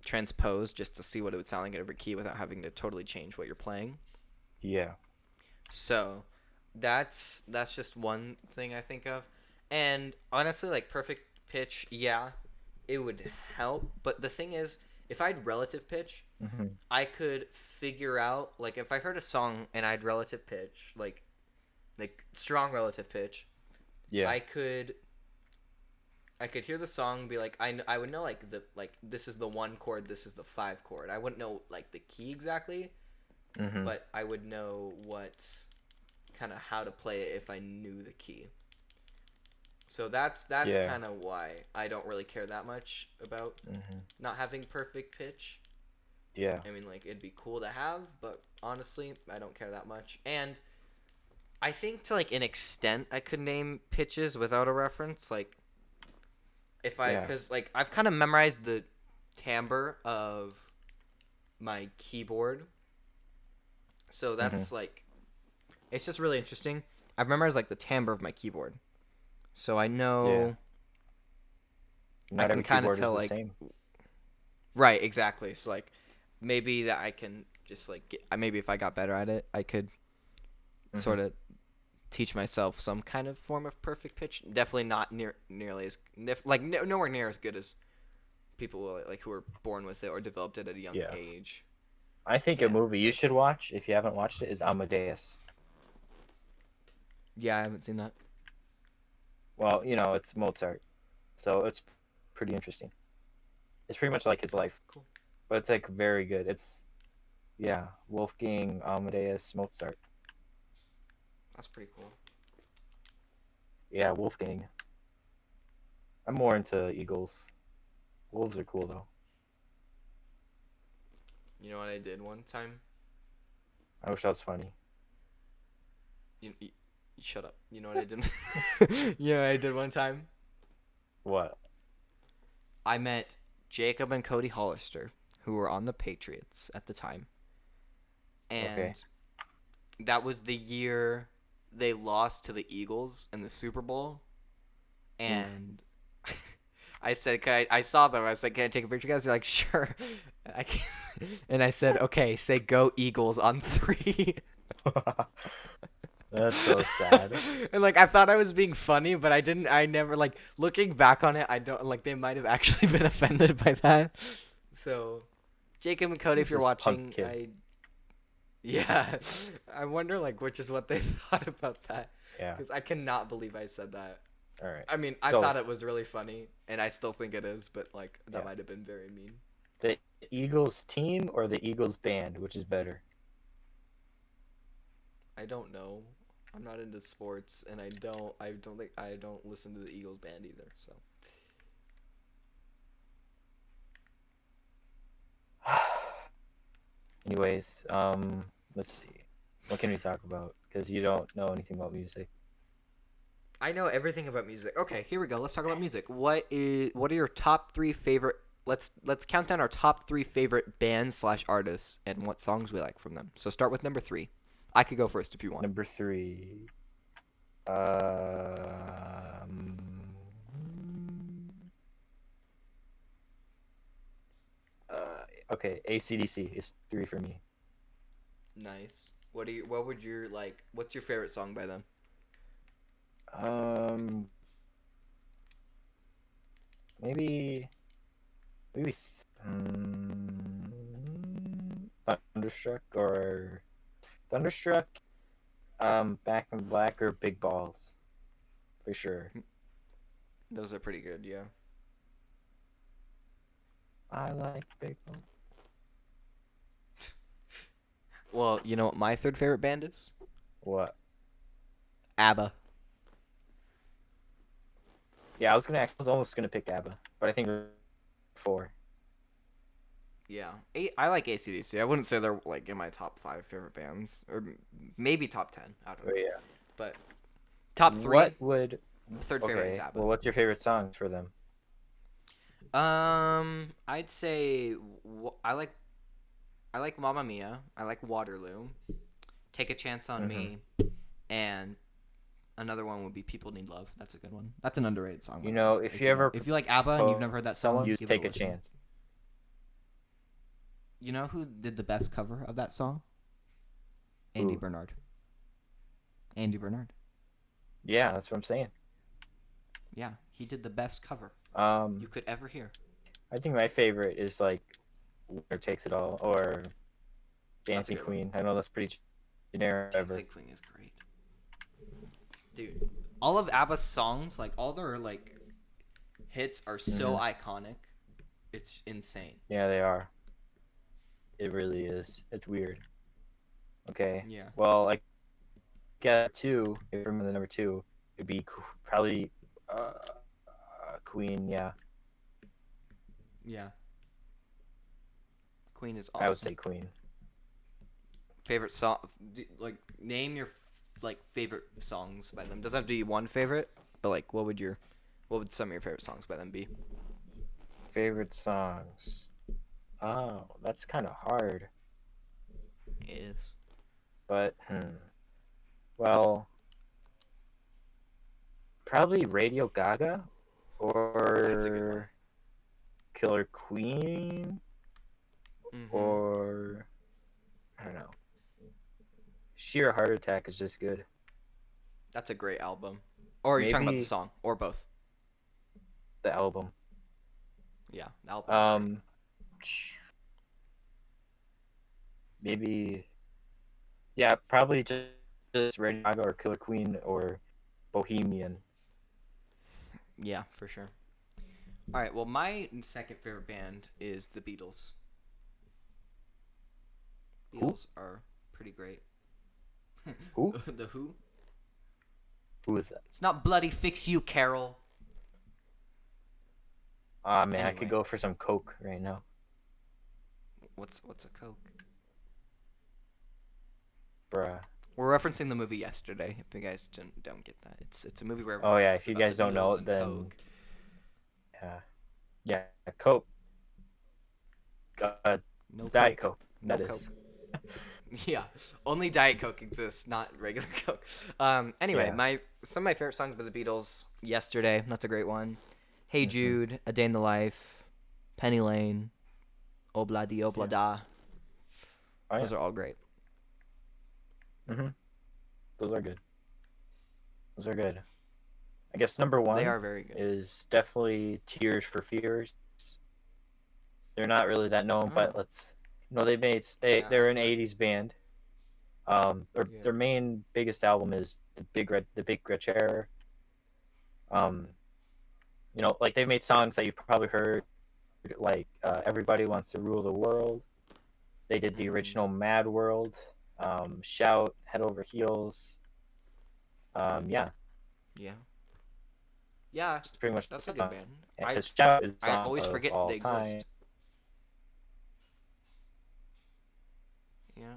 transpose just to see what it would sound like at every key without having to totally change what you're playing. Yeah. So that's just one thing I think of. And honestly, like perfect pitch, yeah, it would help. But the thing is, if I had relative pitch, Hmm. I could figure out like if I heard a song and I had relative pitch, like strong relative pitch, Yeah. I could hear the song and be like I would know like this is the 1 chord, this is the 5 chord. I wouldn't know like the key exactly, Hmm. but I would know what kind of how to play it if I knew the key. So that's Yeah. kind of why I don't really care that much about Hmm. not having perfect pitch. Yeah. I mean, like it'd be cool to have, but honestly, I don't care that much. And I think to like an extent, I could name pitches without a reference. Like if I, Yeah. because like I've kind of memorized the timbre of my keyboard, so Hmm. that's like it's just really interesting. I've memorized like the timbre of my keyboard, so I Yeah. know I Not can every kind of keyboard is tell the like same. right exactly. So like maybe that I can just like maybe if I got better at it, I could Hmm. sort of teach myself some kind of form of perfect pitch. Definitely not nearly as nowhere near as good as people like who were born with it or developed it at a young Yeah. age I think a can. movie you should watch if you haven't watched it is Amadeus. Yeah, I haven't seen that. Well, it's Mozart, so it's pretty interesting. It's pretty much like his life, Cool. but it's like very good. It's yeah, Wolfgang Amadeus Mozart. That's pretty cool. Yeah, Wolfgang. I'm more into eagles. Wolves are cool though. You know what I did one time? I wish that was funny. You shut up. You know what I did? You know what I did one time? What? I met Jacob and Cody Hollister, who were on the Patriots at the time, Okay. and that was the year they lost to the Eagles in the Super Bowl. Oof. And I said, I saw them. I said, "Can I take a picture, guys?" They're like, "Sure." I can And I said, "Okay, say go Eagles on 3." That's so sad. And like I thought I was being funny, but I didn't. I never like looking back on it. I don't like they might have actually been offended by that. So, Jacob and Cody, if Who's you're this punk watching, kid? yeah, I wonder like which is what they thought about that Yeah. because I cannot believe I said that. All right. I mean, I So thought it was really funny, and I still think it is, but like that Yeah. might have been very mean. the Eagles team or the Eagles band, which is better? I don't know. I'm not into sports, and I don't listen to the Eagles band either. So Anyways, let's see. What can we talk about? Because you don't know anything about music. I know everything about music. Okay, here we go. Let's talk about music. What are your top 3 favorite? Let's count down our top 3 favorite bands / artists and what songs we like from them. So start with number 3. I could go first if you want. Number 3. Okay, AC/DC is 3 for me. Nice. What would your like? What's your favorite song by them? Um, maybe, maybe, Thunderstruck or Thunderstruck, Back in Black or Big Balls, for sure. Those are pretty good. Yeah. I like Big Balls. Well, you know what my third favorite band is? What? ABBA. Yeah, I was almost gonna pick ABBA, but I think 4. Yeah, I like AC/DC. I wouldn't say they're like in my top 5 favorite bands, or maybe top 10. I don't know. But yeah. But top 3. What would? Third favorite is Okay. ABBA. Well, what's your favorite songs for them? I'd say I like Mamma Mia. I like Waterloo. Take a Chance on Me, and another one would be People Need Love. That's a good one. That's an underrated song. You know, if you ever if you like ABBA and you've never heard that song, use give Take it a listen. Chance. You know who did the best cover of that song? Andy Who? Bernard. Andy Bernard. Yeah, that's what I'm saying. Yeah, he did the best cover you could ever hear. I think my favorite is like Winner Takes It All or That's a Dancing good Queen. I know that's pretty generic. Dancing Queen is great. Dude, all of ABBA's songs, like all their like hits are so iconic. It's insane. Yeah, they are. It really is. It's weird. Okay. Yeah. Well, I get 2. If I remember the number 2, it'd be probably Queen. Yeah, Yeah. Queen is awesome. I would say Queen. Favorite song, like name your like favorite songs by them. Doesn't have to be one favorite, but like what would some of your favorite songs by them be? Favorite songs. Oh, that's kind of hard. It is. But well, probably Radio Gaga That's a good one. or Killer Queen or I don't know. Sheer Heart Attack is just good. That's a great album. Or are you talking about the Maybe song or both? the album. Yeah, the album. Maybe yeah, probably just Radio Gaga or Killer Queen or Bohemian. Yeah, for sure. All right. Well, my second favorite band is the Beatles. Beatles are pretty great. Who? The Who? Who is that? It's not bloody fix you, Carol. Ah man, I Anyway. could go for some Coke right now. What's a Coke? Bruh. We're referencing the movie Yesterday. If you guys don't get that, it's a movie where. Oh yeah, if you about guys the don't know Beatles it, and then Coke. yeah, Coke. No Diet Coke. Coke. No That Coke. is. Yeah, only Diet Coke exists, not regular Coke. Anyway, Yeah. some of my favorite songs by the Beatles. Yesterday, that's a great one. Hey Mhm. Jude, A Day in the Life, Penny Lane, Obla Di Obla Da. Oh, yeah. Those are all great. Those are good. Those are good. I guess number They one are very good. is definitely Tears for Fears. They're not really that known, Oh, but yeah, they're I've an heard. '80s band. Yeah. Their main biggest album is the Big Red Chair. Um, like they've made songs that you've probably heard, like Everybody Wants to Rule the World. They did the Mm-hmm. original Mad World, Shout, Head Over Heels. Yeah, Yeah. Yeah, it's pretty much the that's a good song. band. I Because Shout is the I song always of forget all they time. exist. Yeah.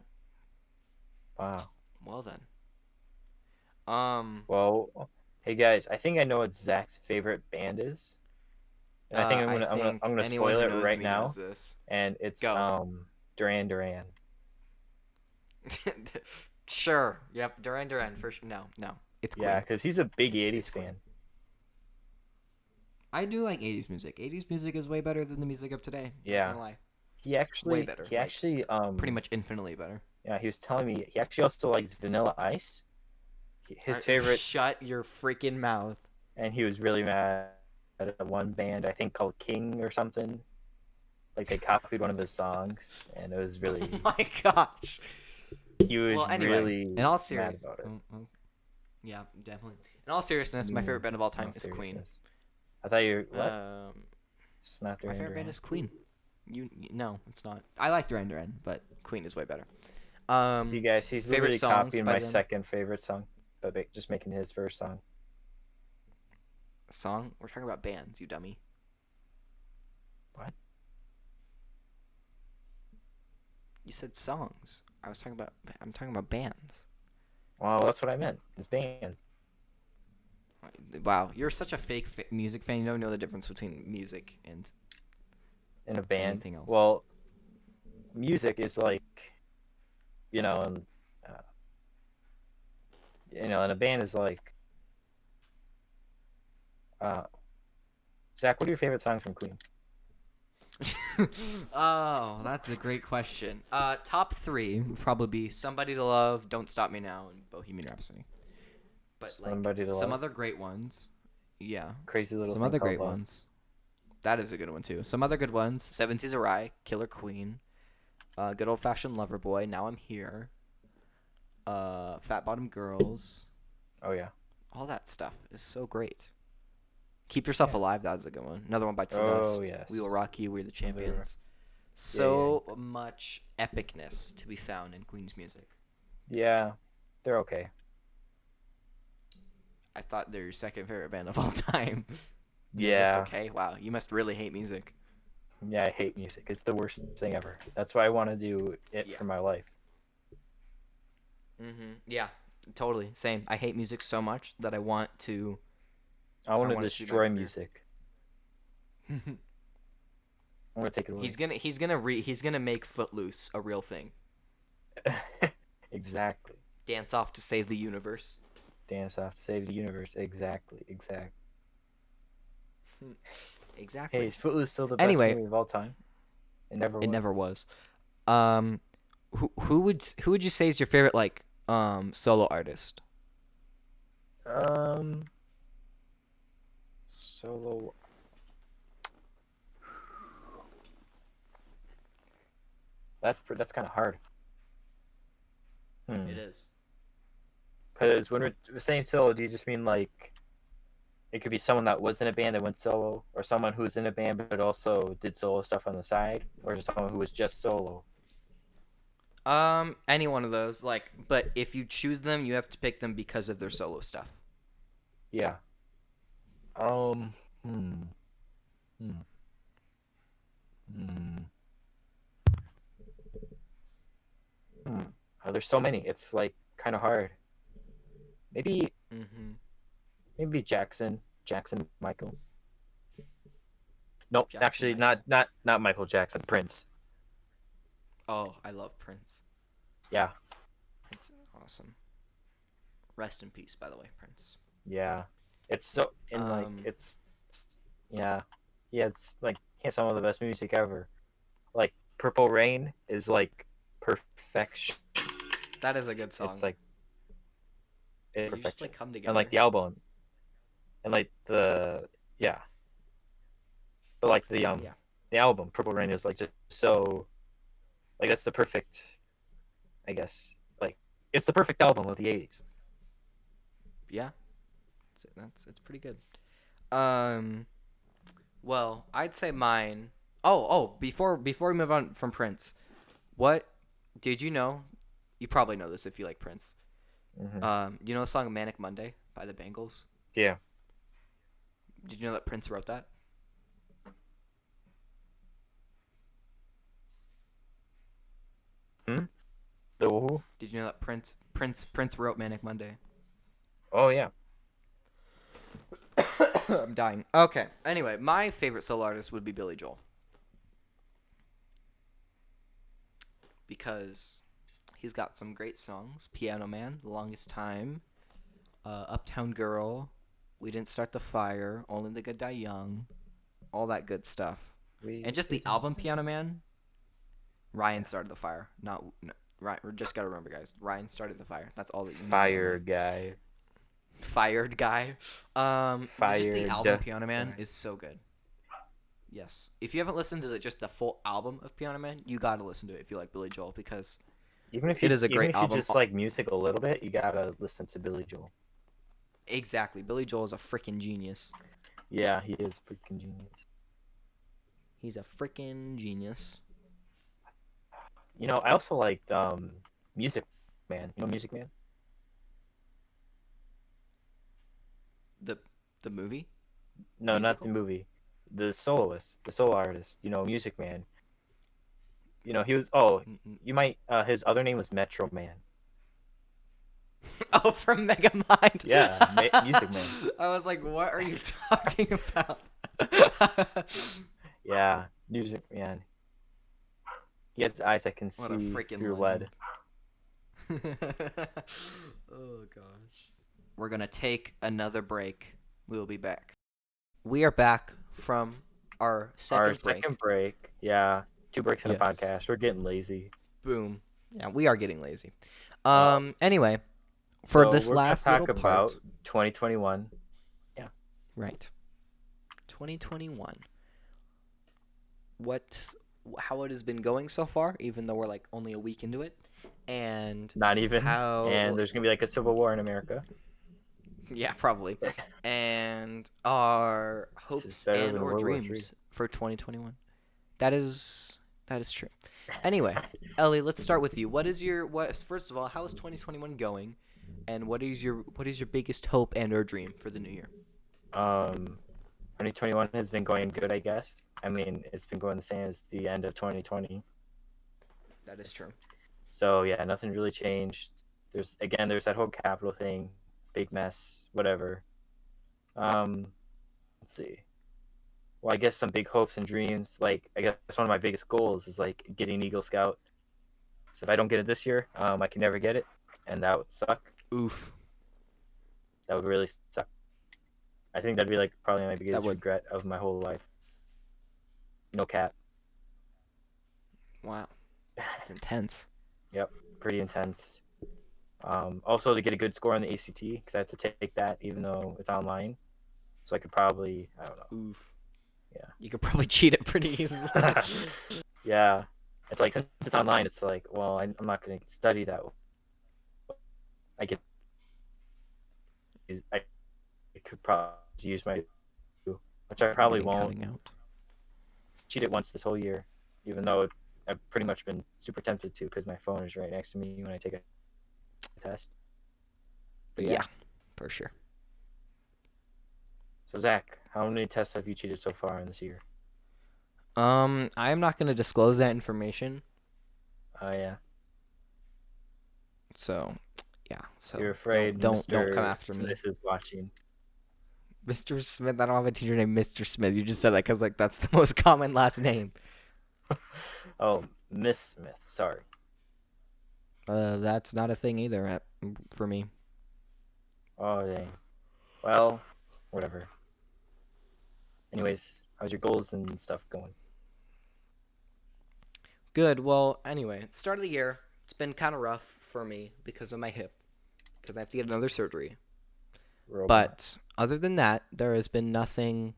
Wow. Well then. Um. Well, hey guys, I think I know what Zach's favorite band is, and I think I I'm think gonna anyone spoil who it knows right me knows now, this. and it's Go. Duran Duran. Sure. Yep. Duran Duran for sure. No, no. It's Yeah, Queen. because he's a big It's '80s Queen. fan. I do like 80s music. 80s music is way better than the music of today. Not Yeah, gonna lie. he Way actually better. he Like actually pretty much infinitely better. yeah, he was telling me he actually also likes Vanilla Ice. His favorite, Shut your freaking mouth. and he was really mad at one band I think called King or something. Like they copied one of his songs, and it was Oh really my gosh. he was Well, anyway, in really all mad serious, about it. yeah, definitely. In all seriousness, my favorite band of all time No is Queen. seriousness. I thought you what? Um, It's not my Duran favorite band Duran. is Queen. No, it's not. I like Duran Duran, but Queen is way better. See, guys, he's Favorite literally songs copying by my them. second favorite song, but just making his first song. Song? We're talking about bands, you dummy. What? You said songs. I'm talking about bands. Well, that's what I meant. His band Wow, you're such a fake music fan. You don't know the difference between music and in a band. anything else. Well, music is like, and uh, and a band is like. Uh, Zach, what are your favorite songs from Queen? Oh, that's a great question. Top three would probably be "Somebody to Love," "Don't Stop Me Now," and "Bohemian Rhapsody." But like Somebody to some Love, other great ones, yeah, Crazy Little some Thing other Called great Love. ones. That is a good one too. Some other good ones: Seven Seas of Rye," "Killer Queen," "Good Old Fashioned Lover Boy," "Now I'm Here," "Fat Bottom Girls." Oh yeah. All that stuff is so great. "Keep Yourself Yeah. Alive," that was a good one. Another one bites the Oh dust. yes. "We Will Rock You," "We're the Another. Champions." Yeah. So much epicness to be found in Queen's music. Yeah. They're okay. I thought they're your second favorite band of all time. They're just Yeah. okay. Wow, you must really hate music. Yeah, I hate music. It's the worst thing ever. That's why I want to do it Yeah. for my life. Yeah. Totally. Same. I hate music so much that I want to. I want to want it to be my destroy career. music. I'm gonna take it away. He's gonna make Footloose a real thing. Exactly. Dance off to save the universe. Dance off to save the universe. Exactly. Exactly. Hey, is Footloose still the best Anyway, movie of all time? It never it was. never was. Um, who would you say is your favorite solo artist? Solo. That's kind of hard. It is. Because when we're saying solo, do you just mean like it could be someone that was in a band that went solo, or someone who was in a band but also did solo stuff on the side, or just someone who was just solo? Any one of those. But if you choose them, you have to pick them because of their solo stuff. Yeah. Um. Hmm. Hmm. Hmm. Hmm. Oh, there's so many. It's like kind of hard. Maybe maybe Jackson Michael. Nope, Jackson actually Michael. not Michael Jackson, Prince. Oh, I love Prince. Yeah. Prince is awesome. Rest in peace, by the way, Prince. Yeah. It's so and like it's yeah. Yeah, it's like he has some of the best music ever. Like Purple Rain is like perfection. That is a good song. It's like is They just perfection. like come And like together. the album, and like yeah, but like Yeah. the album Purple Rain is like just so like that's the perfect, I guess, like it's the perfect album of the '80s. Yeah. It's pretty good. Um. Well, I'd say mine. Before we move on from Prince, what did you know? You probably know this if you like Prince. Hmm. You know the song "Manic Monday" by the Bangles? Yeah. Did you know that Prince wrote that? Hmm? The Who? Did you know that Prince wrote "Manic Monday"? Oh yeah. I'm dying. Okay. Anyway, my favorite solo artist would be Billy Joel because he's got some great songs. Piano Man, The Longest Time, Uptown Girl, We Didn't Start the Fire, Only the Good Die Young, all that good stuff. And We just the didn't album start. Piano Man, Ryan started the fire. Not no, Ryan. We just gotta remember, guys. Ryan started the fire. That's all that you need to know in Fire life. guy. Fired guy. Just the Fired album Piano Man guy. is so good. Yes. If you haven't listened to just the full album of Piano Man, you gotta listen to it if you like Billy Joel because it is a Even great if you album. just like music a little bit, you gotta listen to Billy Joel. Exactly. Billy Joel is a freaking genius. Yeah, he is freaking genius. He's a freaking genius. You know, I also liked Music Man. You know Music Man? The the movie No, not the musical. movie. The soloist, the solo artist. You know, Music Man. You know, he was. Oh, Mm-mm. you might. His other name was Metro Man. Oh, from Megamind. Yeah, Music Man. I was like, what are you talking about? Yeah, Music Man. He has eyes that can What a see freaking through lead. legend. Oh gosh. We're going to take another break. We will be back. We are back from our Our second break. second break. Yeah, 2 breaks in a Yes. podcast. We're getting lazy. Boom. Yeah, we are getting lazy. Um, Anyway, for so this we're gonna last little talk about part, 2021. Yeah. right. 2021. What how it has been going so far, even though we're like only a week into it, and Not even. And how there's gonna be like a civil war in America. yeah, probably, and our This is hopes better and than or World War Three. dreams for 2021. That is true. Anyway, Ellie, let's start with you. First of all, how is 2021 going? And what is your biggest hope and or dream for the new year? 2021 has been going good, I guess. I mean, it's been going the same as the end of 2020. That is true. So yeah, nothing really changed. There's that whole capital thing, big mess, whatever. Um, let's see. Well, I guess some big hopes and dreams. Like I guess one of my biggest goals is like getting Eagle Scout. So if I don't get it this year, I can never get it, and that would suck. Oof. That would really suck. I think that'd be like probably my That biggest would. regret of my whole life. No cap. Wow. That's intense. Yep, pretty intense. Also, to get a good score on the ACT, because I had to take that even though it's online. So I could probably, I don't know. Oof. You could probably cheat it pretty easily. Yeah, it's like since it's online, it's like, well, I'm not going to study that. I could I could probably use my, which I probably Getting won't. cutting out. Cheat it once this whole year, even though I've pretty much been super tempted to because my phone is right next to me when I take a test. But Yeah, for sure. So Zach, how many tests have you cheated so far in this year? I'm not gonna disclose that information. Yeah. So, yeah. So You're afraid don't come Mr. after me, Smith is watching. Mr. Smith. I don't have a teacher named Mr. Smith. You just said that because like that's the most common last name. Oh, Miss Smith. Sorry. That's not a thing either for me. Oh dang. Well, whatever. Anyways, how's your goals and stuff going? Good. Well, anyway, start of the year. It's been kind of rough for me because of my hip. because I have to get another surgery. Robot. But other than that, there has been nothing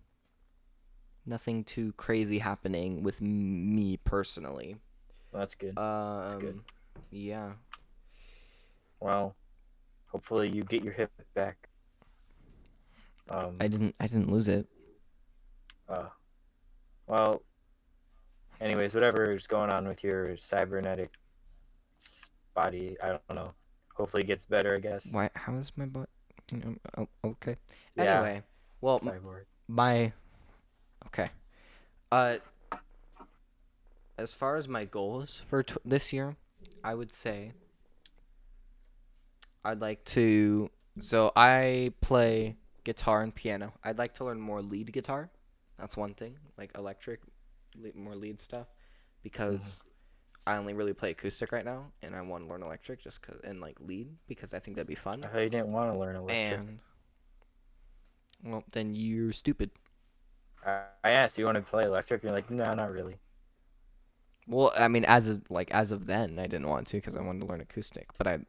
too crazy happening with me personally. Well, that's good. That's good. Yeah. Well, hopefully you get your hip back. I didn't lose it. Well, anyways, whatever is going on with your cybernetic body, I don't know. Hopefully it gets better, I guess. Why? How is my butt? Oh, okay. Yeah. Anyway, well, Cyborg. okay. As far as my goals for this year, I would say I'd like to. So I play guitar and piano. I'd like to learn more lead guitar. That's one thing, like electric, more lead stuff, because I only really play acoustic right now, and I want to learn electric and like lead because I think that'd be fun. I thought you didn't want to learn electric. And well, then you're stupid. I asked, you want to play electric? You're like, no, not really. Well, I mean, as of then, I didn't want to because I wanted to learn acoustic, but I'd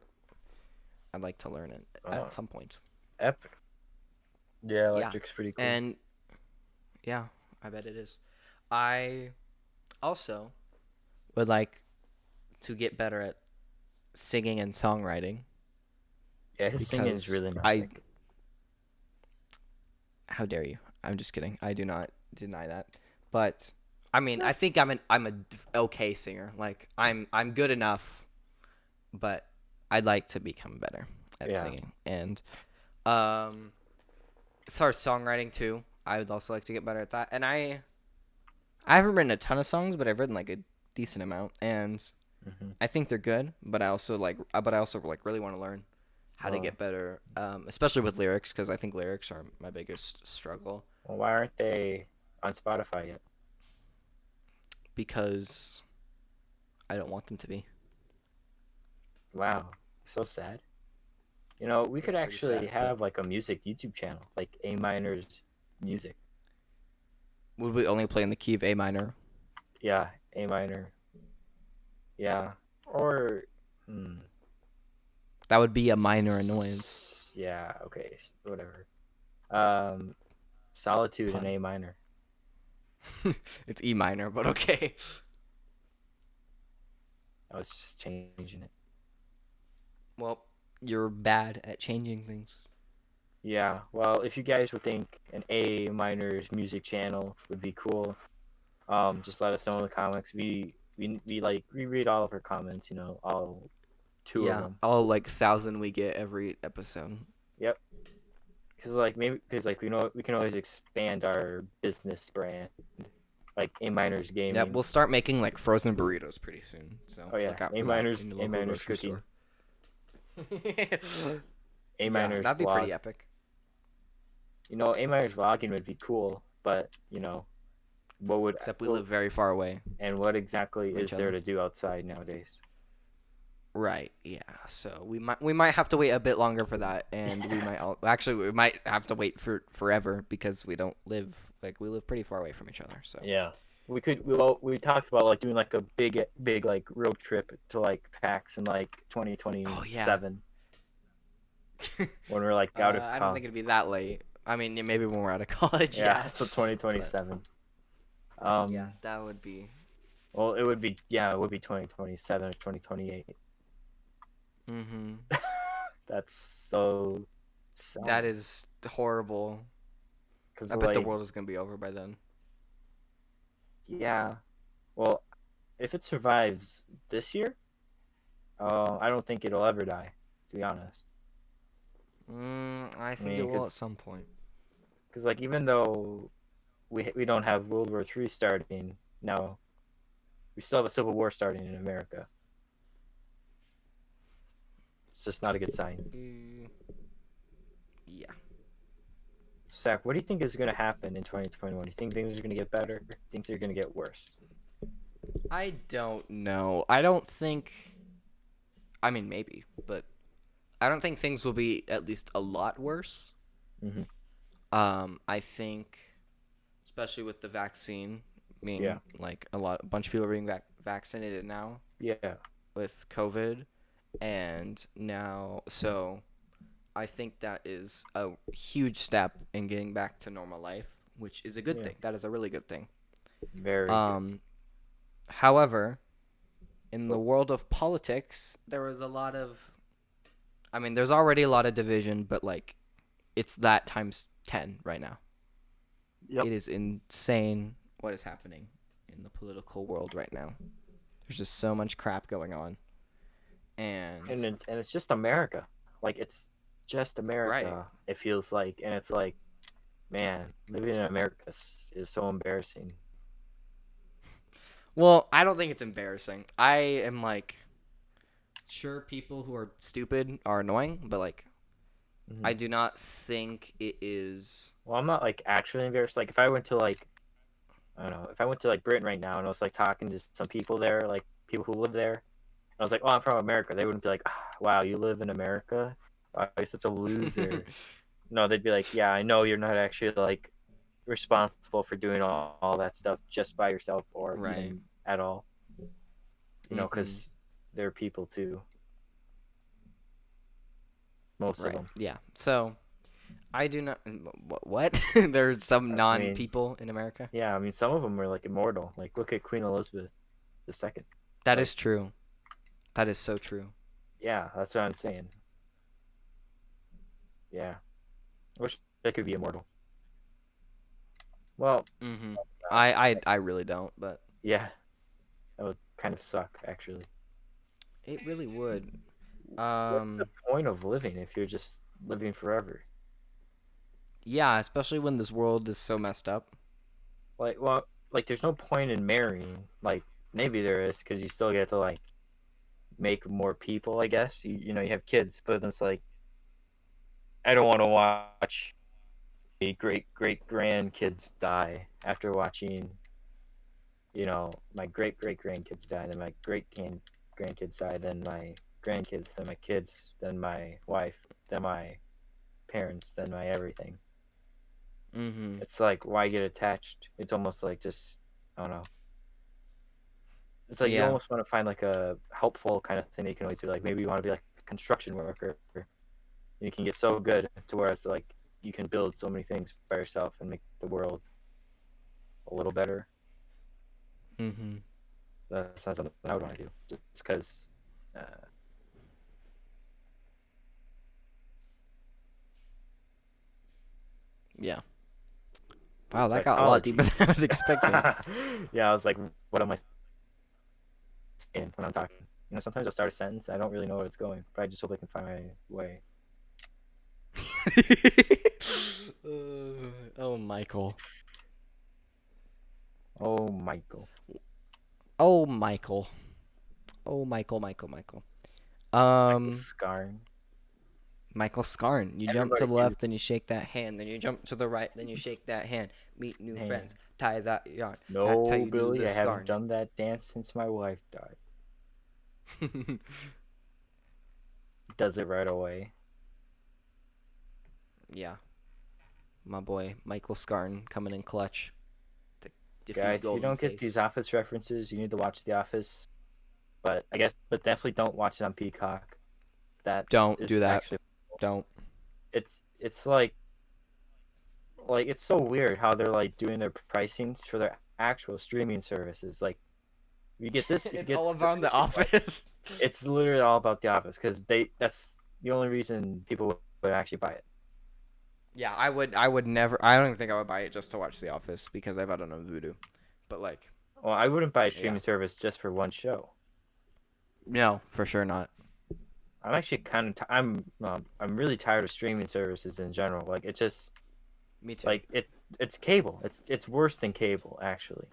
like to learn it at some point. Epic. Yeah, electric's pretty cool. And yeah, I bet it is. I also would like to get better at singing and songwriting. Yeah, his singing is really nice. How dare you? I'm just kidding. I do not deny that. But I mean, I think I'm a okay singer. Like I'm good enough, but I'd like to become better at singing. And as far as songwriting too, I would also like to get better at that. And I haven't written a ton of songs, but I've written like a decent amount, and I think they're good. But I also really want to learn how to get better, especially with lyrics, because I think lyrics are my biggest struggle. Well, why aren't they on Spotify yet? Because I don't want them to be. Wow, so sad. You know, we could actually have like a music YouTube channel, like A Minor's music. Would we only play in the key of A minor? Yeah, A minor. Yeah, or that would be a minor annoyance. Yeah. Okay. Whatever. Solitude in A minor. It's E minor, but okay. I was just changing it. Well, you're bad at changing things. Yeah. Well, if you guys would think an A minor's music channel would be cool, just let us know in the comments. We read all of our comments. You know, all two of them. All like 1,000 we get every episode. Yep. Because we know we can always expand our business brand, like A minor's gaming. Yeah, we'll start making like frozen burritos pretty soon. So A minor's cooking. A minor's that'd be vlog. pretty epic. You know, A minor's vlogging would be cool, but you know, except we live very far away. And what exactly is there to do outside nowadays? Right. Yeah. So we might have to wait a bit longer for that, and we might have to wait for forever because we live pretty far away from each other. So yeah, we talked about like doing like a big like road trip to like PAX in like 2027. When we're like out of I don't think it'd be that late. I mean, maybe when we're out of college. Yeah. So 2027. Yeah, that would be. Well, it would be 2027 or 2028. That's so sad. That is horrible. I bet the world is gonna be over by then. Yeah. Well, if it survives this year, I don't think it'll ever die, to be honest. I think it will at some point. Because like even though we don't have World War III starting now, we still have a civil war starting in America. It's just not a good sign. Yeah. Zach, what do you think is going to happen in 2021? Do you think things are going to get better? Do you think they're going to get worse? I don't know. I don't think. I mean, maybe, but I don't think things will be at least a lot worse. I think, especially with the vaccine being like a bunch of people are being vaccinated now. Yeah. With COVID, and now so I think that is a huge step in getting back to normal life, which is a good Yeah, thing. That is a really good thing. very good. Um, However, in the world of politics, there was a lot of. I mean, there's already a lot of division, but like, it's that times 10 right now. Yep. It is insane what is happening in the political world right now. There's just so much crap going on, and And it's just America. Like it's just right. America. It feels like, and it's like, man, living in America is so embarrassing. Well, I don't think it's embarrassing. I am like, sure, people who are stupid are annoying, but like, I Mhm. do not think it is. Well, I'm not like actually embarrassed. Like if I went to like I don't know, if I went to like Britain right now and I was like talking to some people there, like people who live there, I was like, "Oh, I'm from America." They wouldn't be like, ah, "Wow, you live in America? Wow, you're such a loser." No, they'd be like, "Yeah, I know you're not actually like responsible for doing all that stuff just by yourself or Right. even at all, Mm-hmm. because they're people too, most of Right. them." Yeah. So I do not. What? There's some I mean, non-people in America. yeah, I mean, some of them are like immortal. Like, look at Queen Elizabeth II. That Like, is true. That is so true. yeah, that's what I'm saying. Yeah, I wish I could be immortal. Well, Mm-hmm. uh, I really don't, but yeah, that would kind of suck, actually. it really would. What's the Um. point of living if you're just living forever? Yeah, especially when this world is so messed up. Like, well, like, there's no point in marrying. Like, maybe there is because you still get to like make more people. I guess you have kids, but it's like I don't want to watch a great grandkids die after watching my great grandkids die, then my grandkids die, then my grandkids, then my kids, then my wife, then my parents, then my everything. Mm-hmm. It's like why get attached? It's almost like just I don't know. It's like you Yeah. almost want to find like a helpful kind of thing that you can always do. Like maybe you want to be like a construction worker. And you can get so good to where it's like you can build so many things by yourself and make the world a little better. Mm-hmm. That's not something I would want to do. Just because Yeah. Wow, that got a lot deeper psychology. than I was expecting. Yeah, I was like, what am I saying when I'm talking? Sometimes I'll start a sentence. I don't really know where it's going, but I just hope I can find my way. Oh, Michael. Oh, Michael. Oh, Michael. Oh, Michael, Michael, Michael. Michael Um, Scarn. Michael Scarn. You jump to Everybody the do. left, then you shake that hand. Then you jump to the right, then you shake that hand. Meet new Hey, friends. Tie that yarn. That's how no, you do Billy, the I haven't Scarn. done that dance since my wife died. Does it right away. Yeah, my boy Michael Scarn coming in clutch to defeat Guys, if you Golden don't get Face. these Office references, you need to watch The Office. But definitely don't watch it on Peacock. That Don't do is that. actually, Don't. it's like it's so weird how they're like doing their pricing for their actual streaming services. Like you get this if you It's get all the about The basic one, Office. it's literally all about The Office because that's the only reason people would actually buy it. Yeah, I would. I would never. I don't even think I would buy it just to watch The Office because I've had it on Voodoo. But like, Well, I wouldn't buy a yeah, streaming service just for one show. no, for sure not. I'm actually kind of I'm really tired of streaming services in general. Like it just Me too. like it's cable. It's worse than cable actually.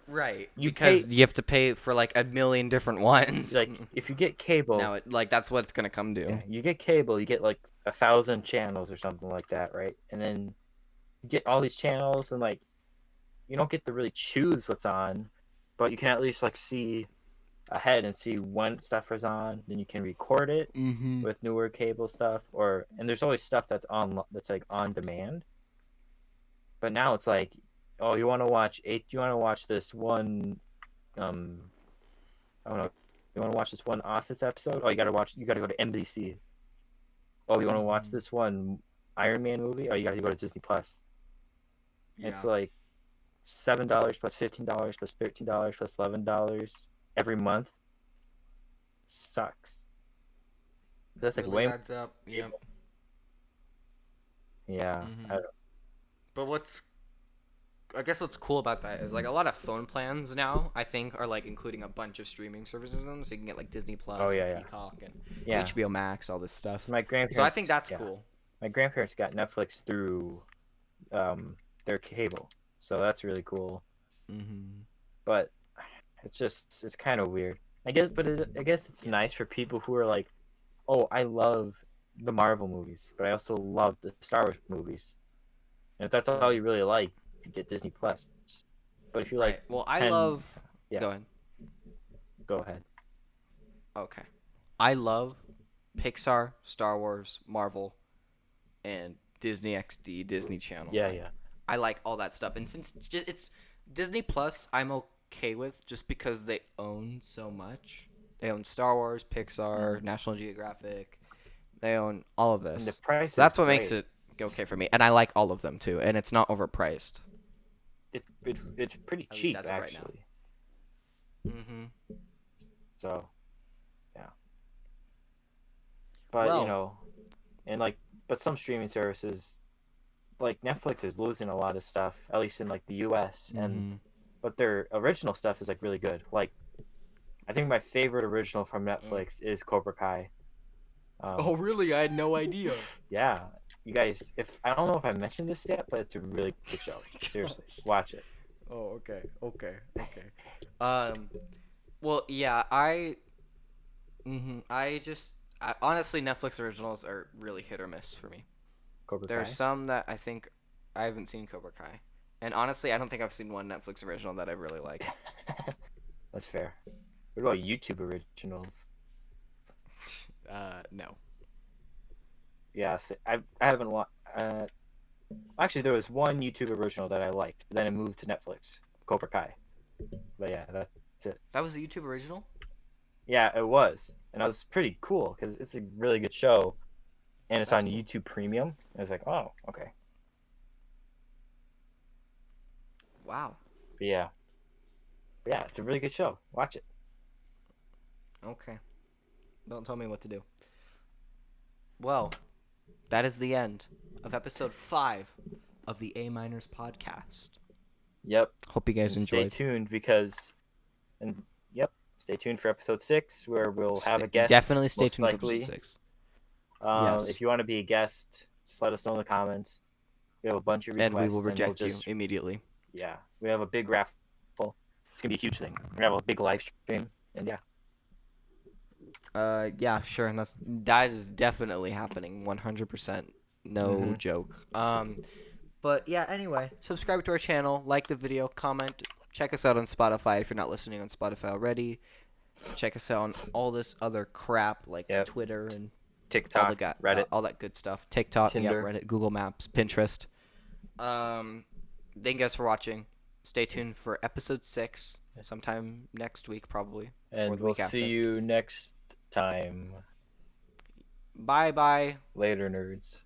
Right, You because pay you have to pay for like a million different ones. like if you get cable, Now it like that's what it's gonna come yeah, to. you get cable, you get like 1,000 channels or something like that, right? And then you get all these channels and like you don't get to really choose what's on, but you can at least like see ahead and see when stuff is on. Then you can record it Mm-hmm. with newer cable stuff, and there's always stuff that's like on demand. But now it's like, oh, you want to watch this one, um, I don't know, you want to watch this one Office episode? Oh, you got to go to NBC. oh, you want to watch Mhm. this one Iron Man movie? Oh, you got to go to Disney Plus. It's Yeah. like $7 plus $15 plus $13 plus $11 every month. Sucks. That's like Really way more adds up. Yep. cable. Yeah. Mhm. But I guess what's cool about that is like a lot of phone plans now I think are like including a bunch of streaming services in them, so you can get like Disney Oh Plus and yeah, yeah, Peacock and yeah. HBO Max, all this So stuff. my So I think grandparents, that's yeah, cool. my grandparents got Netflix through their cable, so that's really cool. Mhm. But it's kind of weird. I guess, but I guess it's Yeah. nice for people who are like, oh, I love the Marvel movies, but I also love the Star Wars movies. And if that's all Right. you really like, you get Disney Plus. But if you like Right. Well, I 10, love. yeah, Go ahead. go ahead. Okay. I love Pixar, Star Wars, Marvel, and Disney XD, Disney Channel. Yeah, Like, yeah. I like all that stuff. And since it's Disney Plus, I'm okay with just because they own so much. They own Star Wars, Pixar, Mm. National Geographic. They own all of And the this. price So is that's what makes great. it okay for me. And I like all of them too. And it's not overpriced, It's pretty at least cheap as of right now. actually. Mhm. So yeah, but Well. and like, but some streaming services like Netflix is losing a lot of stuff, at least in like the U.S. and Mhm. but their original stuff is like really good. Like I think my favorite original from Mm. Netflix is Cobra Kai. Um, Oh, really? I had no idea. yeah, you guys, if I don't know if I mentioned this yet, but it's a really good show. Seriously, watch it. Oh, okay, okay, okay. Um, well, yeah, honestly, Netflix originals are really hit or miss for me. Cobra There are Kai. some that I think I haven't seen Cobra Kai, and honestly, I don't think I've seen one Netflix original that I really liked. That's fair. What about YouTube originals? No. Yes, I haven't watched. Actually, there was one YouTube original that I liked. Then it moved to Netflix, Cobra Kai. But yeah, that's it. That was a YouTube original? Yeah, it was, and it was pretty cool because it's a really good show, and it's That's on cool. YouTube Premium. I was like, oh, okay. Wow. But yeah, it's a really good show. Watch it. Okay. Don't tell me what to do. Well, that is the end of episode 5 of the A Minors podcast. Yep, Hope you guys and stay enjoyed. tuned because, and yep, stay tuned for episode 6 where we'll have a guest Definitely stay most tuned for episode likely. 6. Yes. If you want to be a guest, just let us know in the comments. We have a bunch of And we will requests, and we'll reject you just immediately. yeah, we have a big raffle. It's gonna be a huge thing. We're gonna have a big live stream, and yeah, Yeah, sure. And that is definitely happening. 100%. No mm-hmm. joke. But yeah, anyway, subscribe to our channel, like the video, comment, check us out on Spotify if you're not listening on Spotify already. Check us out on all this other crap like Yep. Twitter and TikTok, Reddit, all that good stuff. TikTok, yeah, Tinder. Reddit, Google Maps, Pinterest. Thank you guys for watching. Stay tuned for episode 6 sometime next week probably, or And the we'll week see after. you next time. Bye bye. Later, nerds.